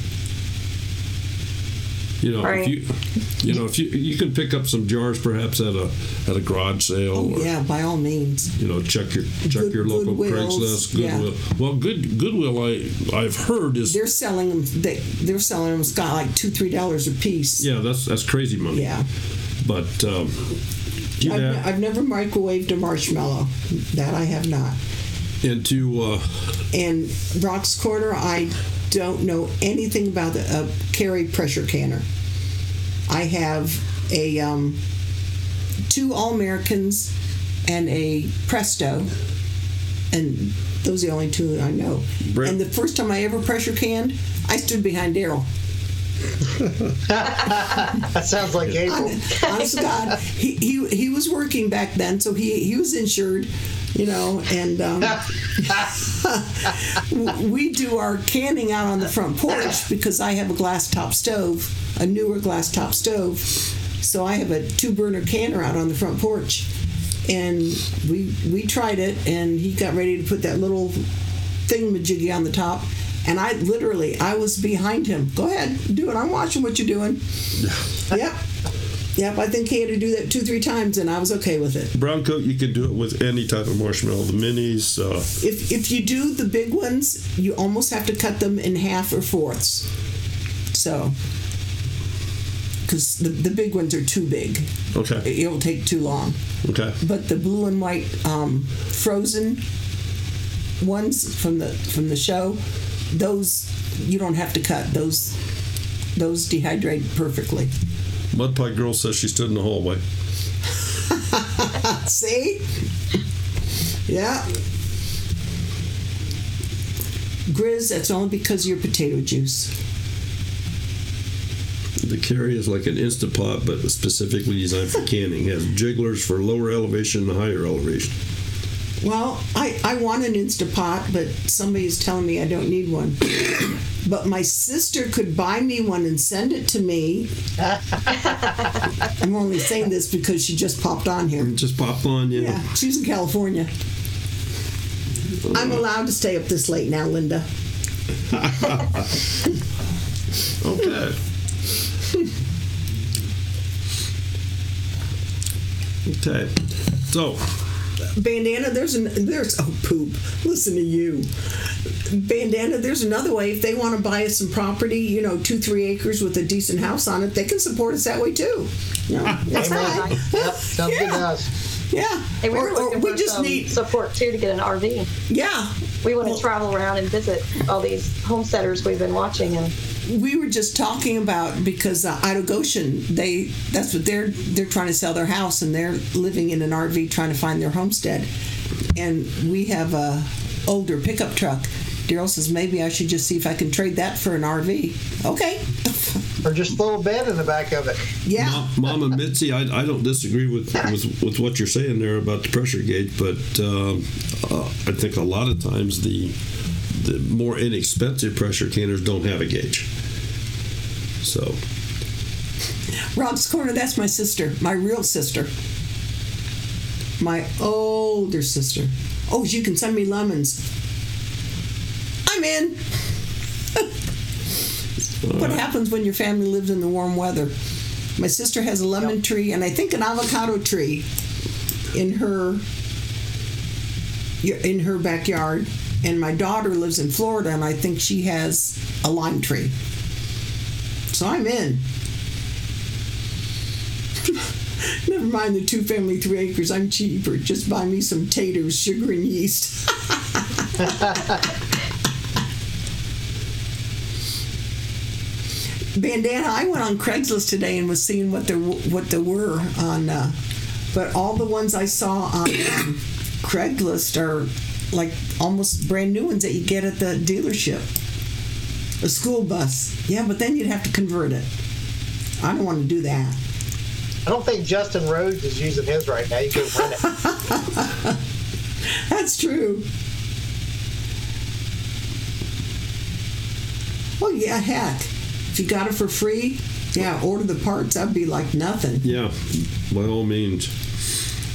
You know, right. if you can pick up some jars perhaps at a garage sale. Oh, or, yeah, by all means. You know, check your local Craigslist, Goodwill. Yeah. Well, Goodwill I've heard is they're selling them. They're selling them, Scott, like $2-3 a piece. Yeah, that's crazy money. Yeah, but I've never microwaved a marshmallow. That I have not. And Brock's Corner, I don't know anything about a Carry pressure canner. I have a 2 All-Americans and a Presto, and those are the only 2 I know. And the first time I ever pressure canned, I stood behind Daryl. That sounds like April. Honest to God, he was working back then, so he was insured, you know, and we do our canning out on the front porch because I have a a newer glass top stove, so I have a 2-burner canner out on the front porch, and we tried it, and he got ready to put that little thingamajiggy on the top. And I was behind him. Go ahead, do it. I'm watching what you're doing. Yep. Yep, I think he had to do that 2-3 times, and I was okay with it. Brown coat, you could do it with any type of marshmallow. The minis. If you do the big ones, you almost have to cut them in half or fourths. So, because the big ones are too big. Okay. It'll take too long. Okay. But the blue and white frozen ones from the show, those you don't have to cut. Those dehydrate perfectly. Mud Pie Girl says she stood in the hallway. See? Yeah. Grizz, that's only because of your potato juice. The Carry is like an Instant Pot, but specifically designed for canning. It has jigglers for lower elevation and higher elevation. Well, I want an Instant Pot, but somebody's telling me I don't need one. But my sister could buy me one and send it to me. I'm only saying this because she just popped on here. Just popped on, yeah. Yeah, she's in California. I'm allowed to stay up this late now, Linda. Okay. Okay. So, Bandana, there's oh poop. Listen to you. Bandana, there's another way. If they want to buy us some property, 2-3 acres with a decent house on it, they can support us that way too. That's fine. Yep, sounds good to us. Yeah. Hey, we were looking we for just some need support too to get an RV. Yeah. We want to travel around and visit all these homesteaders we've been watching, and we were just talking about, because Idaho Goshen, that's what they're trying to sell their house, and they're living in an RV trying to find their homestead. And we have a older pickup truck. Daryl says maybe I should just see if I can trade that for an RV. Okay. Or just a little bed in the back of it. Yeah. Mom and Mitzi, I don't disagree with what you're saying there about the pressure gauge, but I think a lot of times the more inexpensive pressure canners don't have a gauge. So, Rob's Corner, that's my sister, my real sister, my older sister. Oh, you can send me lemons. I'm in. What happens when your family lives in the warm weather? My sister has a lemon tree and I think an avocado tree in her backyard, and my daughter lives in Florida and I think she has a lime tree. So I'm in. Never mind the 2 family 3 acres. I'm cheaper. Just buy me some taters, sugar, and yeast. Bandana, I went on Craigslist today and was seeing what there were on, but all the ones I saw on Craigslist are like almost brand new ones that you get at the dealership. A school bus. Yeah, but then you'd have to convert it. I don't want to do that. I don't think Justin Rhodes is using his right now. You can rent it. That's true. Oh, yeah, heck. If you got it for free, yeah, order the parts. That'd be like nothing. Yeah, by all means.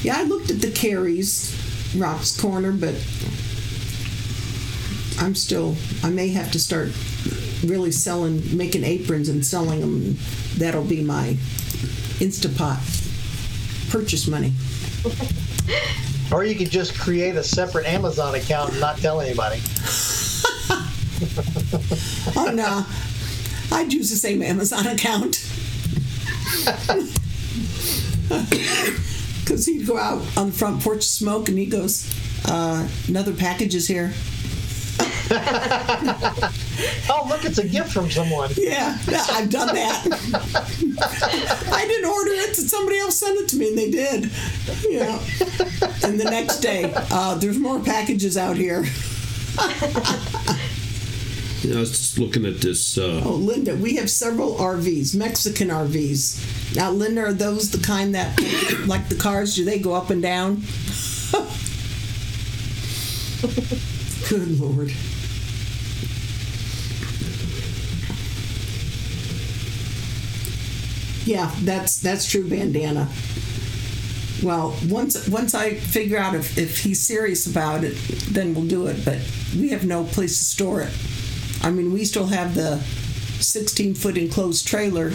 Yeah, I looked at the Carries, Rock's Corner, but I may have to start really making aprons and selling them. That'll be my Instapot purchase money. Or you could just create a separate Amazon account and not tell anybody. Oh, no. I'd use the same Amazon account. Because he'd go out on the front porch, smoke, and he goes, another package is here. Oh, look, it's a gift from someone. Yeah, I've done that. I didn't order it, somebody else sent it to me, and they did. Yeah. And the next day, there's more packages out here. Yeah, I was just looking at this. Oh, Linda, we have several RVs, Mexican RVs. Now, Linda, are those the kind that, like the cars, do they go up and down? Good Lord. Yeah, that's true, Bandana. Well, once I figure out if he's serious about it, then we'll do it. But we have no place to store it. I mean, we still have the 16-foot enclosed trailer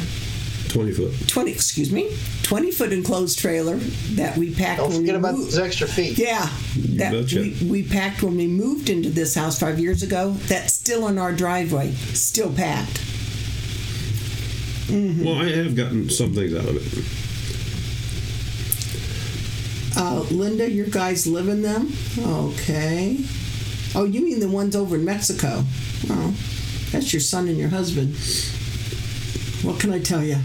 20 foot. 20-foot enclosed trailer that we packed. Don't when forget we about moved. those extra feet. Yeah, that betcha. we packed when we moved into this house 5 years ago. That's still in our driveway, still packed. Mm-hmm. Well, I have gotten some things out of it. Linda, your guys live in them? Okay. Oh, you mean the ones over in Mexico? Oh, that's your son and your husband. What can I tell you?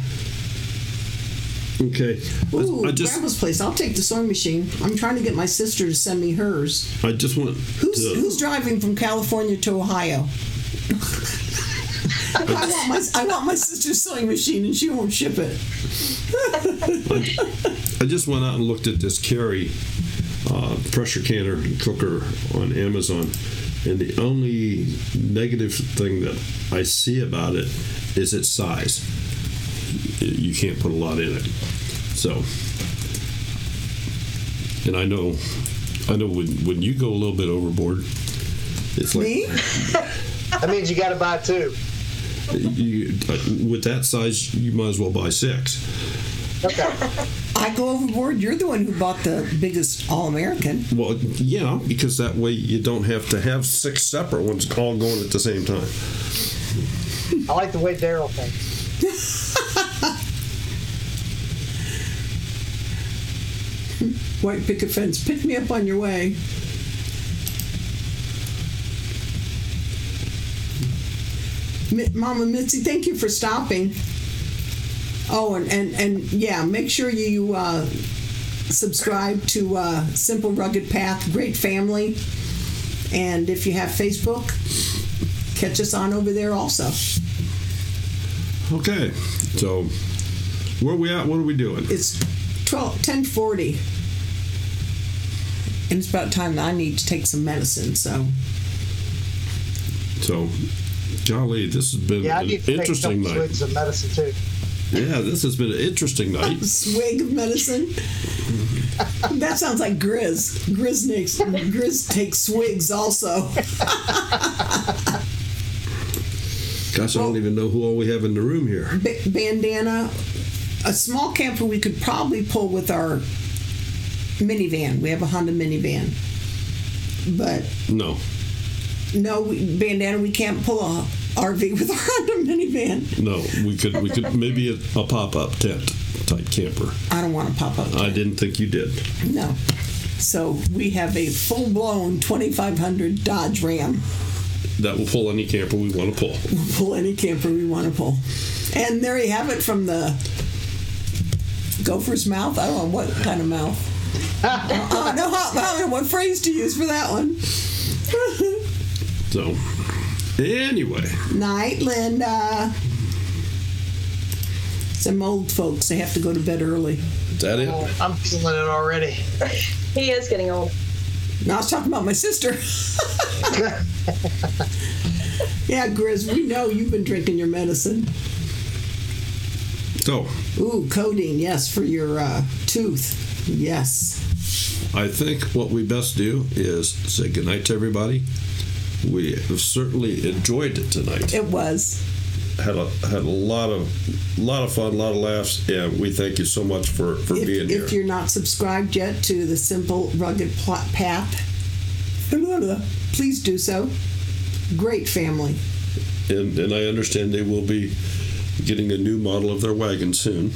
Okay. Ooh, Grandma's Grandma's place. I'll take the sewing machine. I'm trying to get my sister to send me hers. I just want Who's driving from California to Ohio? I want my sister's sewing machine, and she won't ship it. I just went out and looked at this Carry pressure canner and cooker on Amazon, and the only negative thing that I see about it is its size. You can't put a lot in it. So, and I know when you go a little bit overboard, it's like Me? That means you got to buy two. With that size, you might as well buy 6. Okay. I go overboard. You're the one who bought the biggest All-American. Well, yeah, because that way you don't have to have 6 separate ones all going at the same time. I like the way Daryl thinks. White picket fence, pick me up on your way. Mama Mitzi, thank you for stopping. Oh, and yeah, make sure you subscribe to Simple Rugged Path, great family. And if you have Facebook, catch us on over there also. Okay, so where are we at? What are we doing? It's 10:40. And it's about time that I need to take some medicine, so. So, golly, this has been Yeah, I an need to take a interesting couple night. swigs of medicine too. Yeah, this has been an interesting night. A swig of medicine? That sounds like Grizz. Grizz takes swigs also. Gosh, I don't even know who all we have in the room here. Bandana. A small camper we could probably pull with our minivan. We have a Honda minivan. But No. Bandana, we can't pull a RV with our Honda minivan. No, we could maybe a pop-up tent type camper. I don't want a pop-up tent. I didn't think you did. No. So we have a full-blown 2500 Dodge Ram. That will pull any camper we want to pull. We'll pull any camper we want to pull. And there you have it from the gopher's mouth. I don't know what kind of mouth. I don't know what phrase to use for that one. So, anyway. Night, Linda. Some old folks, they have to go to bed early. Is that it? Oh, I'm feeling it already. He is getting old. Now I was talking about my sister. Yeah, Grizz, we know you've been drinking your medicine. So, Ooh, codeine, yes, for your tooth. Yes. I think what we best do is say goodnight to everybody. We have certainly enjoyed it tonight. It was. Had a lot of fun, a lot of laughs, and we thank you so much for being here. If you're not subscribed yet to the Simple Rugged Path, please do so. Great family. And I understand they will be getting a new model of their wagon soon.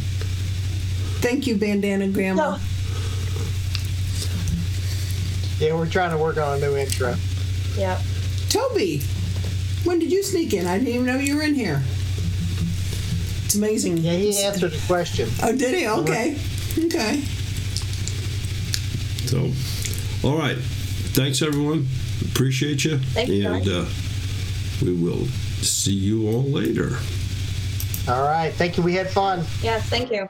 Thank you, Bandana Grandma. No. Yeah, we're trying to work on a new intro. Yeah. Toby, when did you sneak in? I didn't even know you were in here. It's amazing. Yeah, he answered the question. Oh, did he? Okay. Okay. So, all right. Thanks, everyone. Appreciate you. Thanks, and we will see you all later. All right. Thank you. We had fun. Yes, thank you.